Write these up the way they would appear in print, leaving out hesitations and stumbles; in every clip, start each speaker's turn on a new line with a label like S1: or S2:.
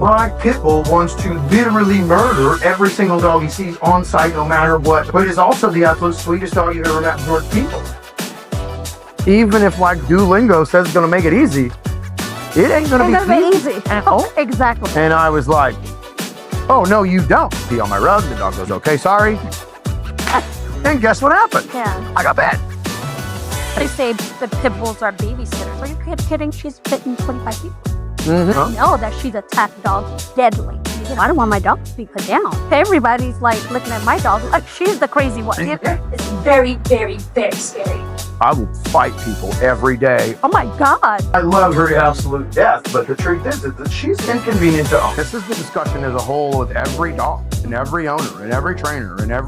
S1: black pit bull wants to literally murder every single dog he sees on sight, no matter what, but is also the absolute sweetest dog you've ever met towards people. Even if like Duolingo says it's gonna make it easy, it ain't gonna be easy.
S2: Oh, exactly.
S1: And I was like, oh no, you don't. Pee on my rug. The dog goes, okay, sorry. And guess what happened?
S2: Yeah.
S1: I got bad.
S2: They say the pit bulls are babysitters. Are you kidding? She's bitten 25 people.
S1: Mm-hmm.
S2: Know that she's attacked dogs deadly. I don't want my dog to be put down. Everybody's like looking at my dog like she's the crazy one.
S3: It's very, very, very scary.
S1: I will fight people every day.
S2: Oh my God.
S1: I love her to absolute death, but the truth is that she's inconvenient to own. This is the discussion as a whole with every dog, and every owner, and every trainer, and it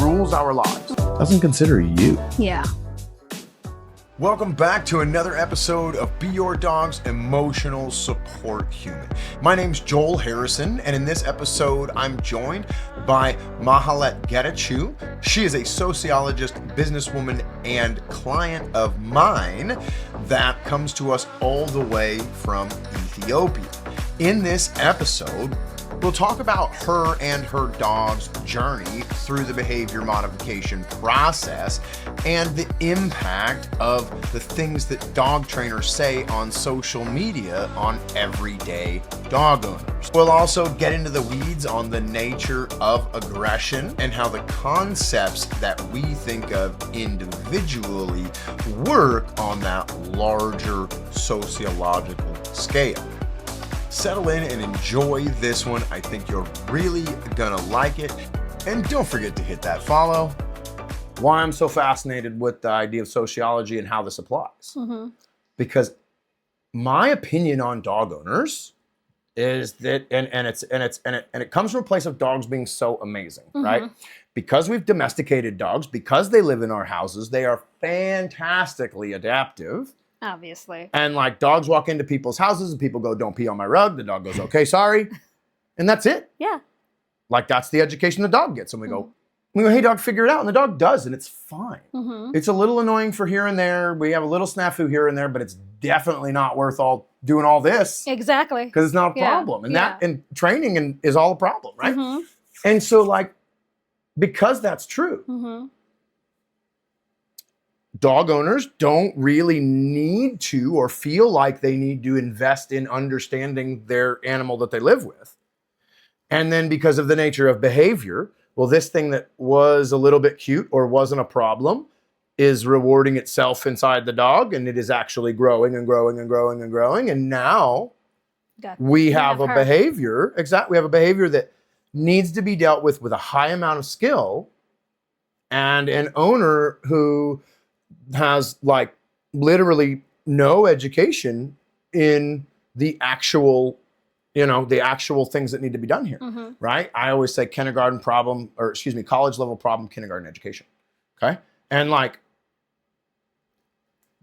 S1: rules our lives.
S4: Doesn't consider you.
S2: Yeah.
S4: Welcome back to another episode of Be Your Dog's Emotional Support Human. My name's Joel Harrison, and in this episode, I'm joined by Mahalet Getachew. She is a sociologist, businesswoman, and client of mine that comes to us all the way from Ethiopia. In this episode, we'll talk about her and her dog's journey through the behavior modification process and the impact of the things that dog trainers say on social media on everyday dog owners. We'll also get into the weeds on the nature of aggression and how the concepts that we think of individually work on that larger sociological scale. Settle in and enjoy this one. I think you're really gonna like it. And don't forget to hit that follow. Why I'm so fascinated with the idea of sociology and how this applies.
S2: Mm-hmm.
S4: Because my opinion on dog owners is that, and it comes from a place of dogs being so amazing, right? Because we've domesticated dogs, because they live in our houses, they are fantastically adaptive.
S2: Obviously.
S4: And like dogs walk into people's houses and people go, don't pee on my rug. The dog goes, okay, sorry. And that's it.
S2: Yeah.
S4: Like that's the education the dog gets. And we go, hey dog, figure it out. And the dog does, and it's fine. It's a little annoying for here and there. We have a little snafu here and there, but it's definitely not worth doing all this.
S2: Exactly.
S4: Because it's not a problem. And and training is all a problem, right? And so like, because that's true, dog owners don't really need to or feel like they need to invest in understanding their animal that they live with. And then because of the nature of behavior, well, this thing that was a little bit cute or wasn't a problem is rewarding itself inside the dog, and it is actually growing and growing and growing and growing. And now we have a behavior, we have a behavior that needs to be dealt with a high amount of skill, and an owner who has like literally no education in the actual, the actual things that need to be done here, right? I always say college level problem, kindergarten education, okay? And like,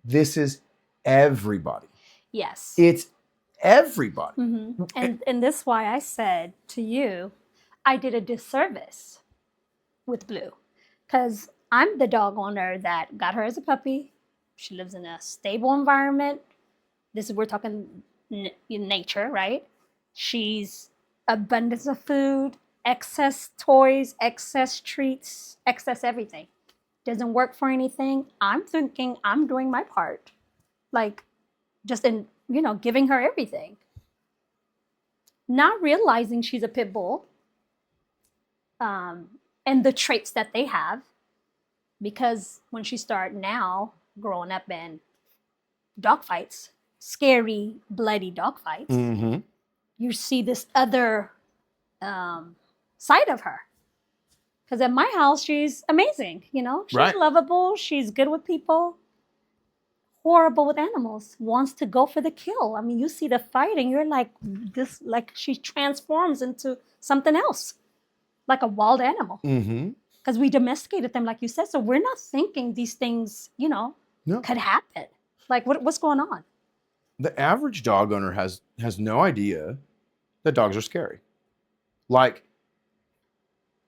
S4: this is everybody.
S2: Yes.
S4: It's everybody.
S2: And this is why I said to you, I did a disservice with Blue, because I'm the dog owner that got her as a puppy. She lives in a stable environment. We're talking in nature, right? She's abundance of food, excess toys, excess treats, excess everything. Doesn't work for anything. I'm thinking I'm doing my part. Like just in, giving her everything. Not realizing she's a pit bull. And the traits that they have. Because when she started now growing up in dog fights, scary, bloody dog fights, you see this other side of her. Because at my house, she's amazing, She's lovable, she's good with people, horrible with animals, wants to go for the kill. I mean, you see the fight and you're like, she transforms into something else, like a wild animal. Because we domesticated them, like you said. So we're not thinking these things, could happen. Like, what's going on?
S4: The average dog owner has no idea that dogs are scary. Like,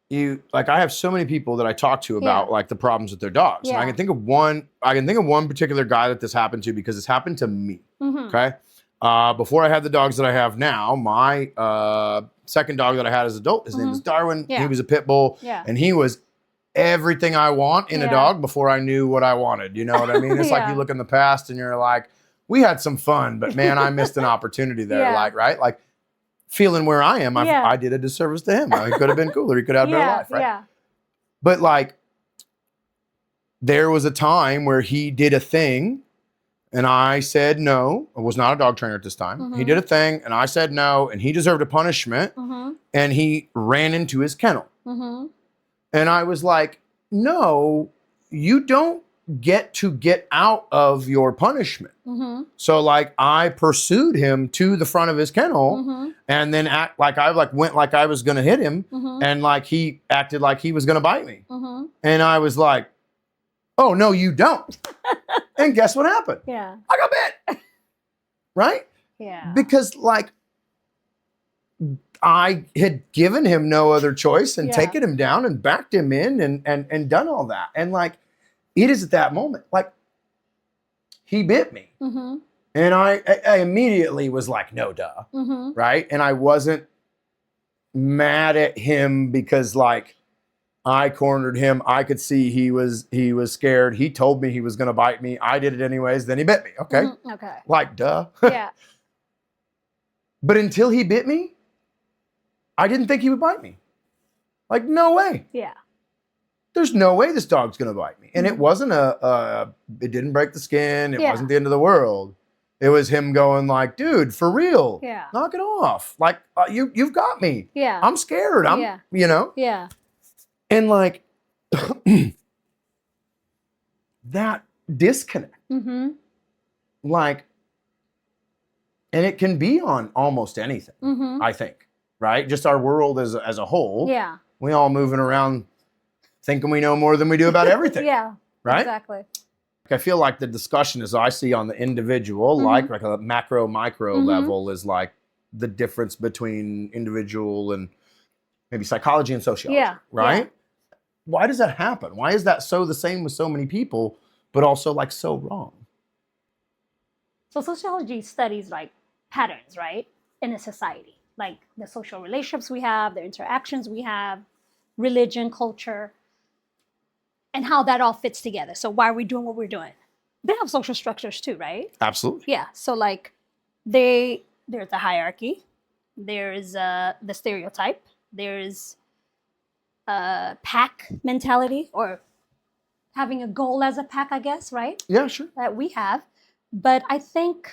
S4: I have so many people that I talk to about like the problems with their dogs. And I can think of one particular guy that this happened to because it's happened to me. Okay.
S1: Before I had the dogs that I have now, my second dog that I had as an adult, his name was Darwin.
S2: Yeah.
S1: He was a pit bull,
S2: Yeah.
S1: and he was everything I want in a
S2: Yeah.
S1: dog before I knew what I wanted. You know what I mean? It's like
S2: Yeah.
S1: you look in the past and you're like, we had some fun, but man, I missed an opportunity there.
S2: Yeah.
S1: Like, right? Like feeling where I am,
S2: Yeah.
S1: I did a disservice to him. He could have been cooler. He could have had a better life, right?
S2: Yeah.
S1: But like, there was a time where he did a thing and I said no. I was not a dog trainer at this time. He did a thing and I said no, and he deserved a punishment, and he ran into his kennel. And I was like, no, you don't get to get out of your punishment. So like I pursued him to the front of his kennel and then act like I went like I was gonna hit him, and like he acted like he was gonna bite me. And I was like, oh no, you don't. And guess what happened?
S2: Yeah.
S1: I got bit. Right?
S2: Yeah.
S1: Because like I had given him no other choice and taken him down and backed him in and done all that. And like, it is at that moment, like he bit me. And I immediately was like, no, duh. Right. And I wasn't mad at him because like I cornered him. I could see he was scared. He told me he was going to bite me. I did it anyways. Then he bit me. Okay.
S2: Okay.
S1: Like, duh.
S2: Yeah.
S1: But until he bit me, I didn't think he would bite me. Like, no way.
S2: Yeah.
S1: There's no way this dog's going to bite me. And it wasn't it didn't break the skin. It wasn't the end of the world. It was him going like, dude, for real.
S2: Yeah.
S1: Knock it off. Like, you've got me.
S2: Yeah.
S1: I'm scared. You know?
S2: Yeah.
S1: And like, that disconnect. Like, and it can be on almost anything, I think, right? Just our world as a whole.
S2: Yeah.
S1: We all moving around thinking we know more than we do about everything.
S2: Yeah.
S1: Right?
S2: Exactly.
S1: I feel like the discussion as I see on the individual, like a macro, micro level is like the difference between individual and maybe psychology and sociology.
S2: Yeah.
S1: Right?
S2: Yeah.
S1: Why does that happen? Why is that so the same with so many people, but also like so wrong?
S2: So sociology studies like patterns, right? In a society, like the social relationships we have, the interactions we have, religion, culture, and how that all fits together. So why are we doing what we're doing? They have social structures too, right?
S1: Absolutely.
S2: Yeah. So like there's a hierarchy, there's the stereotype, there's a pack mentality, or having a goal as a pack, I guess, right?
S1: Yeah, sure.
S2: That we have. But I think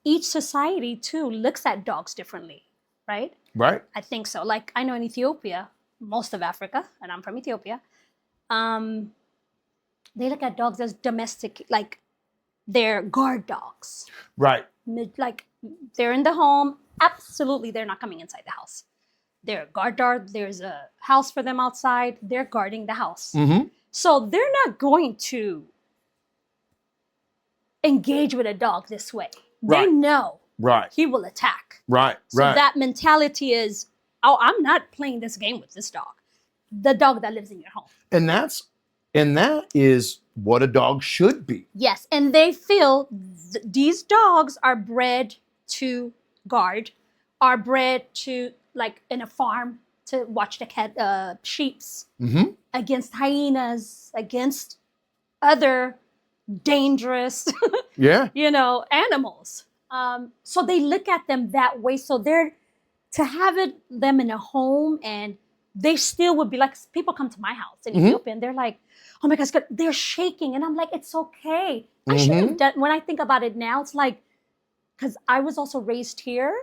S2: each society too looks at dogs differently, right?
S1: Right.
S2: I think so. Like I know in Ethiopia, most of Africa, and I'm from Ethiopia, they look at dogs as domestic, like they're guard dogs.
S1: Right.
S2: Like they're in the home. Absolutely, they're not coming inside the house. They're a guard dog. There's a house for them outside. They're guarding the house. So they're not going to engage with a dog this way. They
S1: Right.
S2: know
S1: Right.
S2: he will attack.
S1: Right.
S2: So
S1: right.
S2: that mentality is, oh, I'm not playing this game with this dog. The dog that lives in your home.
S1: And that is what a dog should be.
S2: Yes, and they feel these dogs are bred to guard, are bred to, like in a farm, to watch the sheeps against hyenas, against other dangerous,
S1: Yeah.
S2: animals. So they look at them that way. So to have them in a home, and they still would be like, people come to my house in Ethiopia and they're like, oh my gosh, they're shaking. And I'm like, it's okay. I should have done, when I think about it now, it's like, because I was also raised here.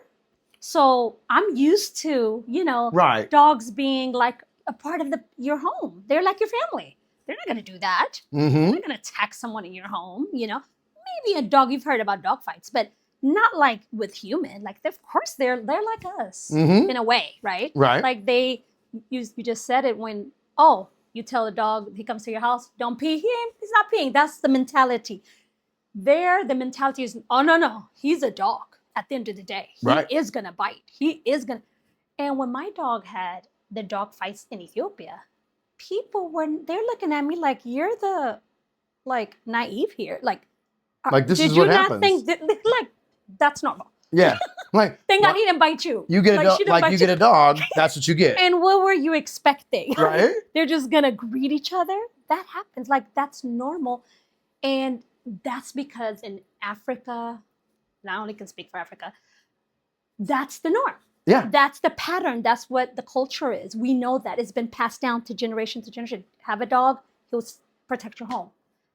S2: So I'm used to,
S1: Right.
S2: dogs being like a part of your home. They're like your family. They're not going to do that. They're not going to attack someone in your home, Maybe a dog, you've heard about dog fights, but not like with human. Like, of course, they're like us in a way, right?
S1: Right.
S2: Like you just said it when, you tell a dog, he comes to your house, don't pee. He's not peeing. That's the mentality. The mentality is, oh, no, he's a dog at the end of the day. He is going to bite. He is going to. And when my dog had the dog fights in Ethiopia, they're looking at me like, you're the, like, naive here. Like
S1: Like, this
S2: did
S1: is
S2: you
S1: what
S2: not
S1: happens.
S2: think that, like, that's normal?
S1: Yeah. Like,
S2: Thank God
S1: what-
S2: he didn't bite you.
S1: you get a dog,
S2: she didn't
S1: like
S2: bite
S1: you get a dog, that's what you get.
S2: And what were you expecting?
S1: Right?
S2: They're just gonna greet each other. That happens. Like that's normal, and that's because in Africa, and I only can speak for Africa. That's the norm.
S1: Yeah.
S2: That's the pattern. That's what the culture is. We know that it's been passed down to generation to generation. Have a dog, he'll protect your home.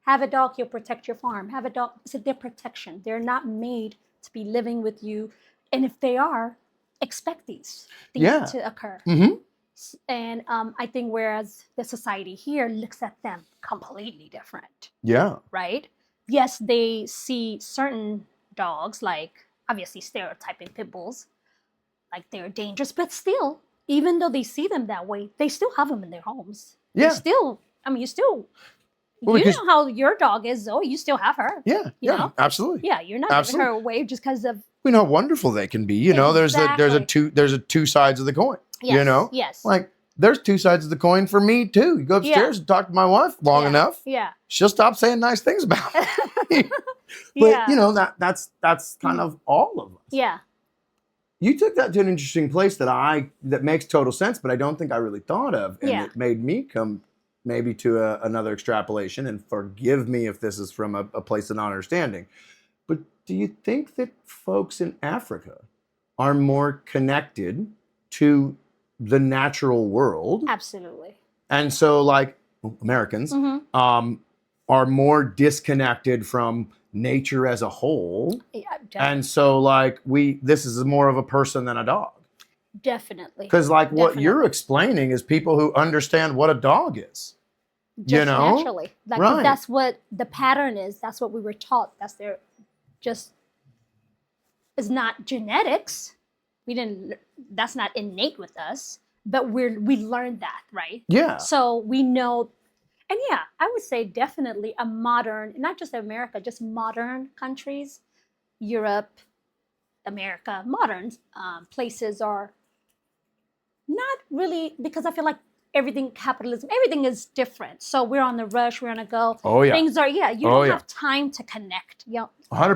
S2: Have a dog, he'll protect your farm. Have a dog. It's their protection. They're not made to be living with you, and if they are, expect these things
S1: Yeah.
S2: to occur.
S1: Mm-hmm.
S2: And I think whereas the society here looks at them completely different,
S1: Yeah.
S2: right? Yes, they see certain dogs, like obviously stereotyping pit bulls, like they're dangerous, but still, even though they see them that way, they still have them in their homes.
S1: Yeah.
S2: They still, I mean,
S1: Well,
S2: you
S1: because-
S2: know how your dog is, Zoe, you still have her.
S1: Yeah.
S2: You
S1: Yeah.
S2: know?
S1: Absolutely.
S2: Yeah, you're not giving
S1: Absolutely.
S2: her away just because of,
S1: We know how wonderful they can be. You know, there's a two sides of the coin.
S2: yes,
S1: You know?
S2: yes.
S1: Like there's two sides of the coin for me too. You go upstairs and talk to my wife long
S2: Yeah.
S1: enough,
S2: Yeah.
S1: she'll stop saying nice things about me. But
S2: Yeah.
S1: you know, that's kind of all of us.
S2: Yeah.
S1: You took that to an interesting place that makes total sense, but I don't think I really thought of. And
S2: Yeah.
S1: it made me come maybe to another extrapolation, and forgive me if this is from a place of non-understanding. But do you think that folks in Africa are more connected to the natural world?
S2: Absolutely.
S1: And so like Americans are more disconnected from nature as a whole.
S2: Yeah,
S1: And so like this is more of a person than a dog.
S2: definitely.
S1: Because like what
S2: Definitely.
S1: you're explaining is people who understand what a dog is.
S2: Just
S1: you know?
S2: naturally. Like
S1: Right.
S2: that's what the pattern is. That's what we were taught. That's their just it's not genetics. That's not innate with us, but we learned that, right?
S1: Yeah.
S2: So we know, and yeah, I would say definitely a modern, not just America, just modern countries, Europe, America, modern places are not really, because I feel like capitalism, everything is different. So we're on the rush, we're on a go.
S1: Oh, yeah.
S2: Things are, you
S1: Oh,
S2: don't
S1: yeah.
S2: have time to connect.
S1: 100%.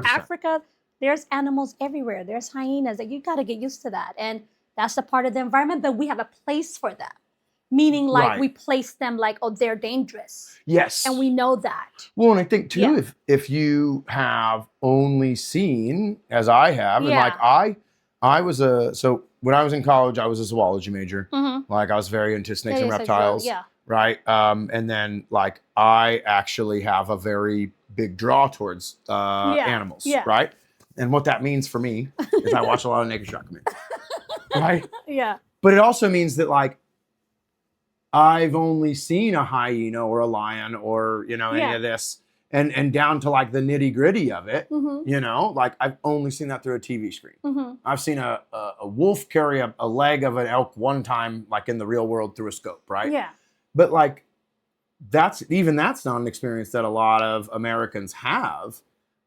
S2: Africa, there's animals everywhere. There's hyenas. You got to get used to that. And that's a part of the environment, but we have a place for them. Meaning like
S1: Right.
S2: we place them like, oh, they're dangerous.
S1: Yes.
S2: And we know that.
S1: Well, and I think too,
S2: Yeah.
S1: if you have only seen, as I have, and
S2: Yeah.
S1: like I was so when I was in college, I was a zoology major.
S2: Mm-hmm.
S1: Like I was very into snakes
S2: Yeah,
S1: and
S2: you said
S1: reptiles.
S2: so, yeah.
S1: Right. And then like I actually have a very big draw towards animals.
S2: yeah.
S1: Right. And what that means for me is I watch a lot of naked documentaries. Right.
S2: Yeah.
S1: But it also means that like I've only seen a hyena or a lion or, you know, any
S2: Yeah.
S1: of this and down to like the nitty gritty of it,
S2: Mm-hmm.
S1: you know, like I've only seen that through a TV screen.
S2: Mm-hmm.
S1: I've seen a wolf carry a leg of an elk one time, like in the real world through a scope. Right.
S2: Yeah.
S1: But like that's not an experience that a lot of Americans have.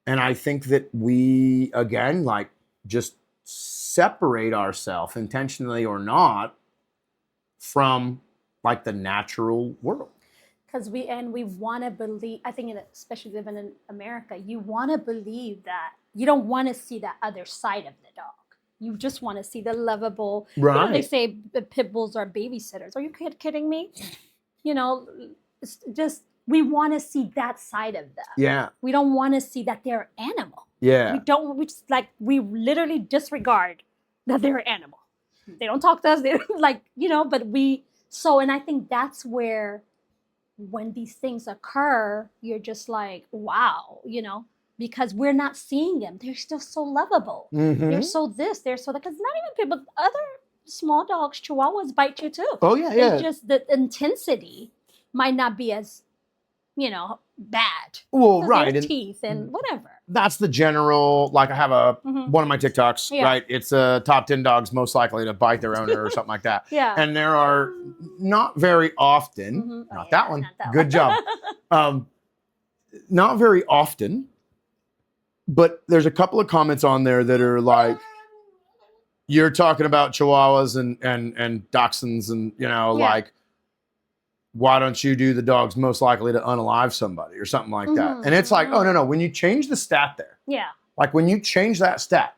S1: And I think that we, again, like just separate ourselves intentionally or not from like the natural world.
S2: Because we want to believe, I think especially living in America, you want to believe that you don't want to see that other side of the dog. You just want to see the lovable, you know, they
S1: Right.
S2: say the pit bulls are babysitters. Are you kidding me? You know, it's just, we want to see that side of them.
S1: Yeah.
S2: We don't want to see that they're animal.
S1: Yeah.
S2: We literally disregard that they're an animal. They don't talk to us. They're like, you know, but and I think that's where when these things occur, you're just like, wow, you know, because we're not seeing them. They're still so lovable.
S1: Mhm.
S2: They're so this, they're so that, because not even people, other small dogs, chihuahuas bite you too.
S1: Oh yeah, yeah.
S2: It's just the intensity might not be as, you know, bad.
S1: Well,
S2: 'Cause
S1: right.
S2: their
S1: And
S2: teeth and whatever.
S1: that's the general, like I have
S2: Mhm.
S1: one of my TikToks,
S2: Yeah.
S1: right? It's top 10 dogs most likely to bite their owner or something like that.
S2: Yeah.
S1: And there are not very often,
S2: Mhm. Oh,
S1: not
S2: yeah,
S1: that one,
S2: not that
S1: good
S2: one.
S1: job. Not very often, but there's a couple of comments on there that are like, you're talking about chihuahuas and dachshunds and, you know,
S2: Yeah.
S1: like, why don't you do the dogs most likely to unalive somebody or something like that?
S2: Mhm.
S1: And it's like, oh, no. When you change the stat there,
S2: Yeah.
S1: like when you change that stat,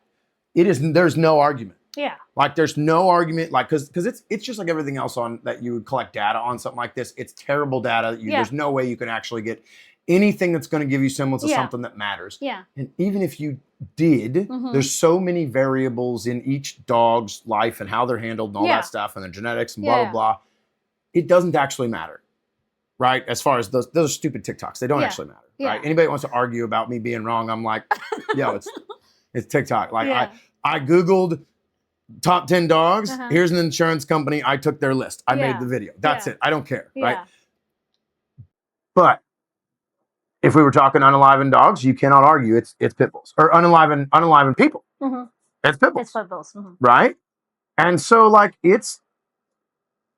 S4: there's no argument.
S2: Yeah.
S4: Like there's no argument, like because it's just like everything else on that you would collect data on something like this. It's terrible data. There's no way you can actually get anything that's going to give you semblance of something that matters.
S2: Yeah.
S4: And even if you did, there's so many variables in each dog's life and how they're handled and all that stuff and their genetics and blah blah blah. It doesn't actually matter, right? As far as those are stupid TikToks, they don't actually matter, right? Anybody wants to argue about me being wrong, I'm like, yo, it's TikTok. Like I Googled top 10 dogs. Here's an insurance company. I took their list. I made the video. That's it. I don't care, right? But if we were talking unalivened dogs, you cannot argue it's Pitbulls or unalivened people. It's Pitbulls.
S2: It's Pitbulls.
S4: Right? And so like it's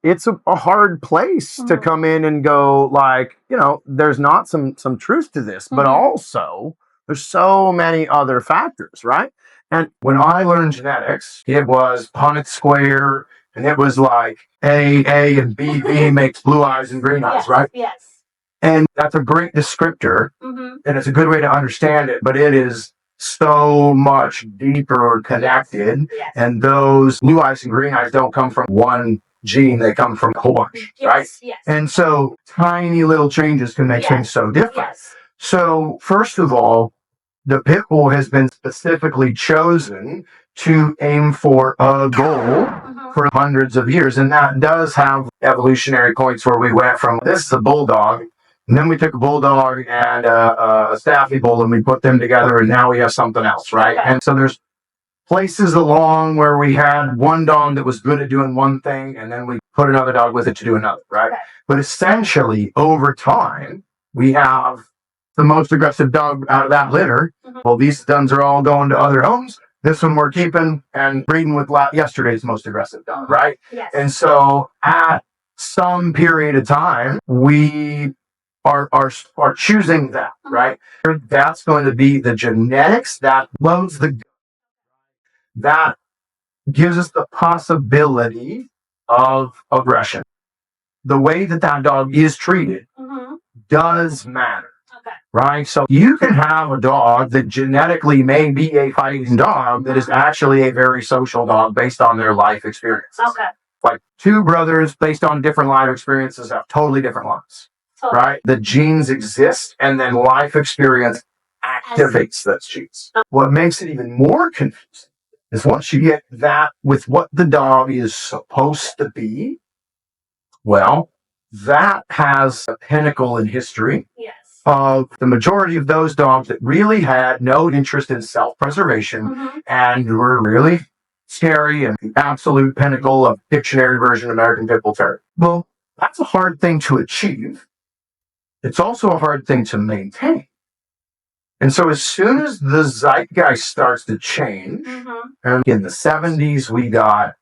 S4: a hard place to come in and go like, there's not some truth to this, but also there's so many other factors, right? And when I learned genetics, it was Punnett square, and it was like A, and B makes blue eyes and green eyes, right?
S3: Yes.
S4: And that's a great descriptor, and it's a good way to understand it, but it is so much deeper connected, and those blue eyes and green eyes don't come from one gene, they come from a whole bunch, right?
S3: Yes.
S4: And so tiny little changes can make things so different. So first of all, the pit bull has been specifically chosen to aim for a goal for hundreds of years. And that does have evolutionary points where we went from this is a bulldog, and then we took a bulldog and a staffy bull and we put them together, and now we have something else, right? And so there's places along where we had one dog that was good at doing one thing, and then we put another dog with it to do another, right? But essentially, over time, we have the most aggressive dog out of that litter. Well, these duns are all going to other homes. This one we're keeping and breeding with yesterday's most aggressive dog, right?
S3: Yes.
S4: And so at some period of time, we are choosing that, right? That's going to be the genetics that loads that gives us the possibility of aggression. The way that dog is treated does matter. Right? So you can have a dog that genetically may be a fighting dog that is actually a very social dog based on their life experiences. Like two brothers based on different life experiences have totally different lives. Right? The genes exist and then life experience activates those genes. What makes it even more confusing is once you get that with what the dog is supposed to be, well, that has a pinnacle in history. Of the majority of those dogs that really had no interest in self-preservation and were really scary and the absolute pinnacle of dictionary version American Pit Bull Terrier. Well, that's a hard thing to achieve. It's also a hard thing to maintain. And so as soon as the zeitgeist starts to change, and in the 70s we got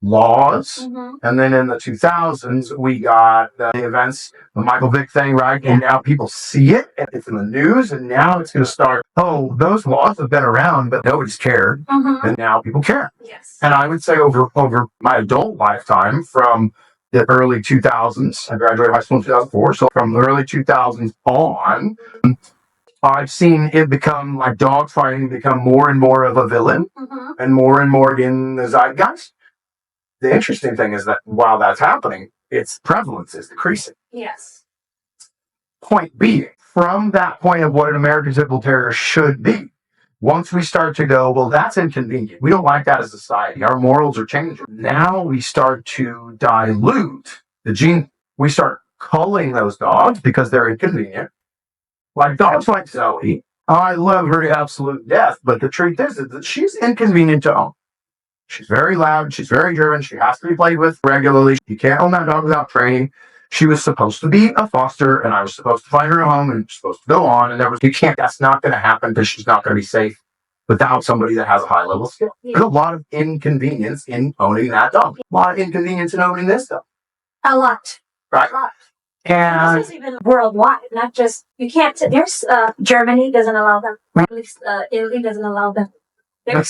S4: laws, and then in the 2000s we got the events, the Michael Vick thing, right? And now people see it, and it's in the news, and now it's going to start, oh, those laws have been around, but nobody's cared, and now people care. And I would say over my adult lifetime, from the early 2000s, I graduated high school in 2004, so from the early 2000s on, I've seen it become, like dog fighting, become more and more of a villain, and more in the zeitgeist. The interesting thing is that while that's happening, its prevalence is decreasing. Point being, from that point of what an American Pit Bull Terrier should be, once we start to go, well, that's inconvenient. We don't like that as a society. Our morals are changing. Now we start to dilute the gene. We start culling those dogs because they're inconvenient. Like dogs like Zoe. I love her to absolute death, but the truth is that she's inconvenient to own. She's very loud. She's very driven. She has to be played with regularly. You can't own that dog without training. She was supposed to be a foster, and I was supposed to find her a home, and supposed to go on. And that's not going to happen because she's not going to be safe without somebody that has a high level skill. There's a lot of inconvenience in owning that dog. A lot of inconvenience in owning this dog.
S3: A lot.
S4: Right.
S3: A lot.
S4: And
S3: this is even worldwide, not just, you can't, there's, Germany doesn't allow them. At least, Italy doesn't allow them. The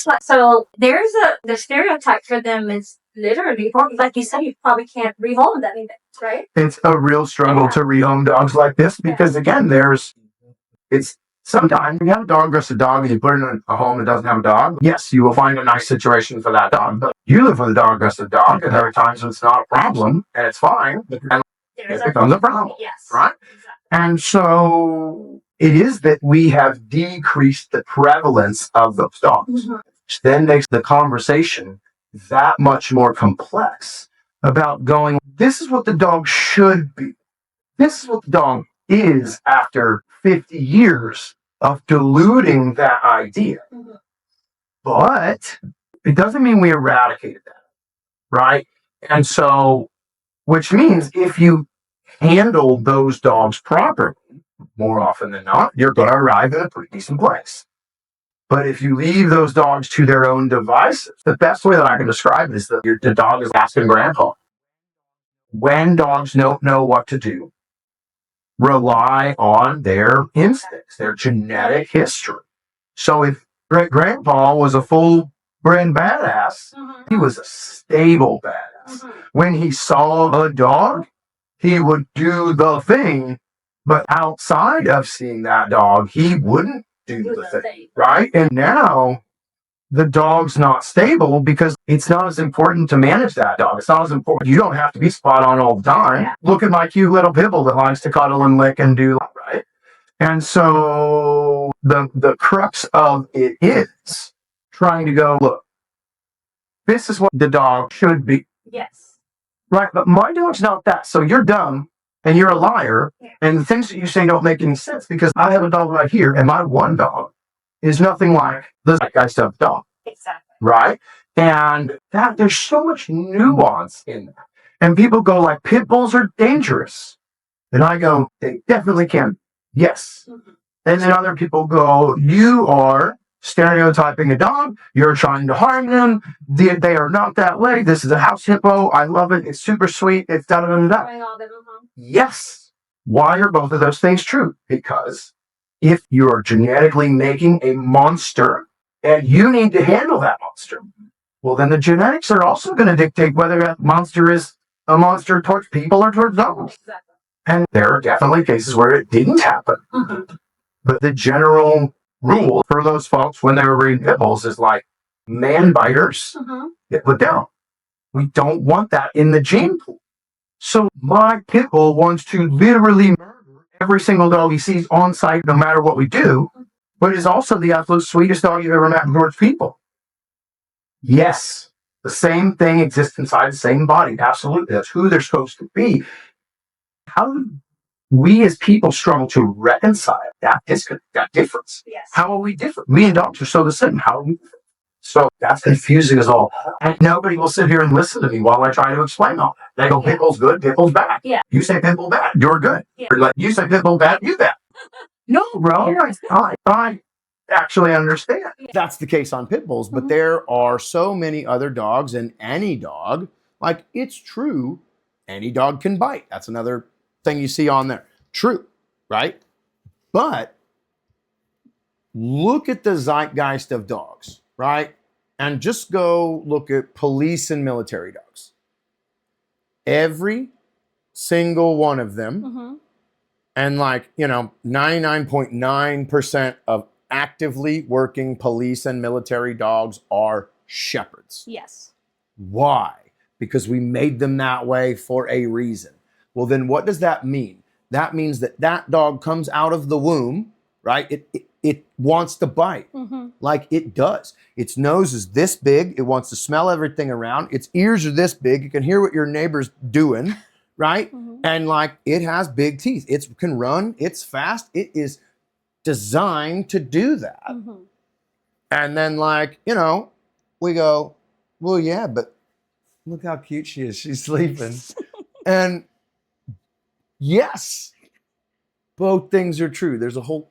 S3: stereotype for them is literally, like you said, you probably can't rehome them even, right?
S4: It's a real struggle to rehome dogs like this because, again, it's
S1: Sometimes if you have a dog aggressive dog and you put it in a home that doesn't have a dog, yes, you will find a nice situation for that dog. But you live with a dog aggressive dog, and there are times when it's not a problem and it's fine, and it becomes a problem.
S3: Yes.
S1: Right?
S3: Exactly.
S1: And so it is that we have decreased the prevalence of those dogs, which then makes the conversation that much more complex about going, this is what the dog should be. This is what the dog is after 50 years of diluting that idea. But it doesn't mean we eradicated that, right? And so, which means if you handle those dogs properly, more often than not, you're going to arrive at a pretty decent place. But if you leave those dogs to their own devices, the best way that I can describe it is that the dog is asking grandpa. When dogs don't know what to do, rely on their instincts, their genetic history. So if great grandpa was a full bred badass, he was a stable badass. When he saw a dog, he would do the thing, but outside of seeing that dog, he wouldn't do the thing, right? And now the dog's not stable because it's not as important to manage that dog. It's not as important. You don't have to be spot on all the time. Look at my cute little Pitbull that likes to cuddle and lick and do that, right? And so the crux of it is trying to go, look, this is what the dog should be.
S3: Yes.
S1: Right, but my dog's not that. So you're dumb and you're a liar, and the things that you say don't make any sense because I have a dog right here, and my one dog is nothing like the guy's dog.
S3: Exactly.
S1: Right? And that there's so much nuance in that. And people go like, Pitbulls are dangerous. And I go, they definitely can. Yes. And then other people go, you are stereotyping a dog. You're trying to harm them. They are not that way. This is a house hippo. I love it. It's super sweet. It's da da da da. Yes. Why are both of those things true? Because if you are genetically making a monster and you need to handle that monster, well, then the genetics are also going to dictate whether that monster is a monster towards people or towards dogs.
S3: Exactly.
S1: And there are definitely cases where it didn't happen. But the general rule for those folks when they were breeding pit bulls is like, man biters get put down. We don't want that in the gene pool. So my pit bull wants to literally murder every single dog he sees on site, no matter what we do, but is also the absolute sweetest dog you've ever met towards people. Yes, the same thing exists inside the same body. Absolutely. That's who they're supposed to be. How do we as people struggle to reconcile that disconnect, that difference?
S3: Yes.
S1: How are we different? We and dogs are so the same. How are we different? So that's confusing as all. And nobody will sit here and listen to me while I try to explain all that. They go, Pitbull's good, Pitbull's bad.
S3: Yeah.
S1: You say Pitbull bad, you're good.
S3: Yeah.
S1: Or like, you say Pitbull bad, you bad. No, bro. I actually understand.
S4: That's the case on pit bulls, but there are so many other dogs, and any dog, like it's true, any dog can bite. That's another thing you see on there. True, right? But look at the zeitgeist of dogs, right? And just go look at police and military dogs. Every single one of them, and 99.9% of actively working police and military dogs are shepherds.
S2: Yes.
S4: Why? Because we made them that way for a reason. Well, then what does that mean? That means that that dog comes out of the womb, right? It wants to bite like it does. Its nose is this big. It wants to smell everything around. Its ears are this big. It can hear what your neighbor's doing, right? And it has big teeth. It can run. It's fast. It is designed to do that. And then we go, well, yeah, but look how cute she is. She's sleeping. And yes, both things are true. There's a whole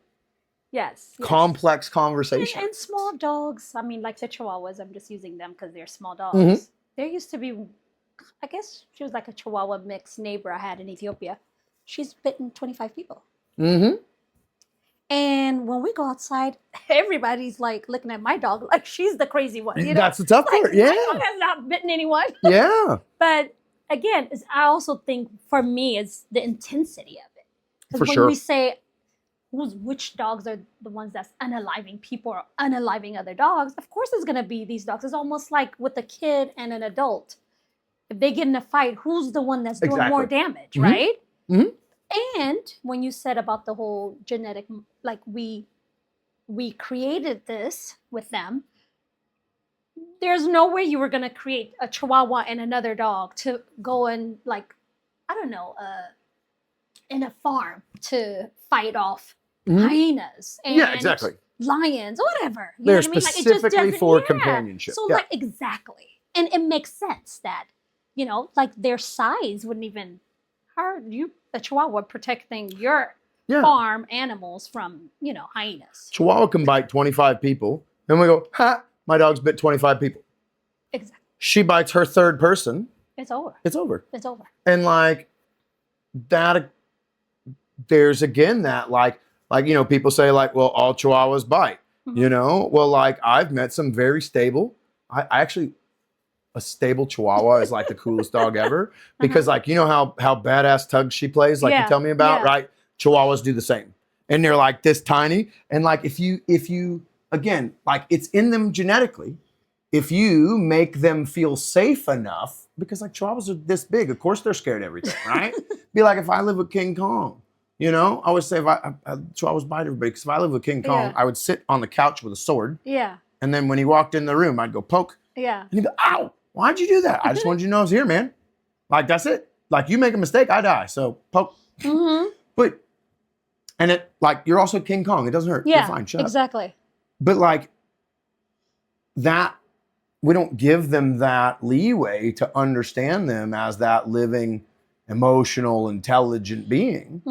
S4: complex conversation.
S2: And small dogs, I mean, like the Chihuahuas, I'm just using them because they're small dogs. There used to be, I guess she was like a Chihuahua mixed neighbor I had in Ethiopia. She's bitten 25 people. And when we go outside, everybody's like looking at my dog like she's the crazy one. You know?
S4: That's the tough part. Yeah.
S2: My dog has not bitten anyone.
S4: Yeah.
S2: But again, I also think for me, it's the intensity of it. Because when we say which dogs are the ones that's unaliving people or unaliving other dogs? Of course, it's gonna be these dogs. It's almost like with a kid and an adult. If they get in a fight, who's the one that's doing more damage, right? And when you said about the whole genetic, like we created this with them, there's no way you were going to create a Chihuahua and another dog to go and, like, I don't know, in a farm to fight off hyenas and lions, whatever. You
S1: They're
S2: know what I mean? Like,
S1: specifically for companionship.
S2: So like, exactly. And it makes sense that, you know, like their size wouldn't even hurt you, a Chihuahua protecting your farm animals from, you know, hyenas.
S1: Chihuahua can bite 25 people, and we go, ha, my dog's bit 25 people.
S2: Exactly.
S1: She bites her third person.
S2: It's over.
S1: It's over.
S2: It's over.
S1: And like that, there's again that like, you know, people say like, well, all Chihuahuas bite, you know? Well, like I've met some very stable, I actually, a stable Chihuahua is like the coolest dog ever because like, you know how badass tug she plays, like you tell me about, right? Chihuahuas do the same. And they're like this tiny. And like, if you, again, like it's in them genetically, if you make them feel safe enough, because like Chihuahuas are this big, of course they're scared of everything, right? Be like if I live with King Kong, you know, I would say if Chihuahuas bite everybody, because if I live with King Kong, I would sit on the couch with a sword. Yeah. And then when he walked in the room, I'd go poke. Yeah. And he'd go, ow, why'd you do that? I just wanted you to know I was here, man. Like, that's it. Like, you make a mistake, I die. So poke. But, and it, like, you're also King Kong. It doesn't hurt.
S2: Yeah,
S1: you're fine. Shut up.
S2: Exactly.
S1: But like that, we don't give them that leeway to understand them as that living, emotional, intelligent being.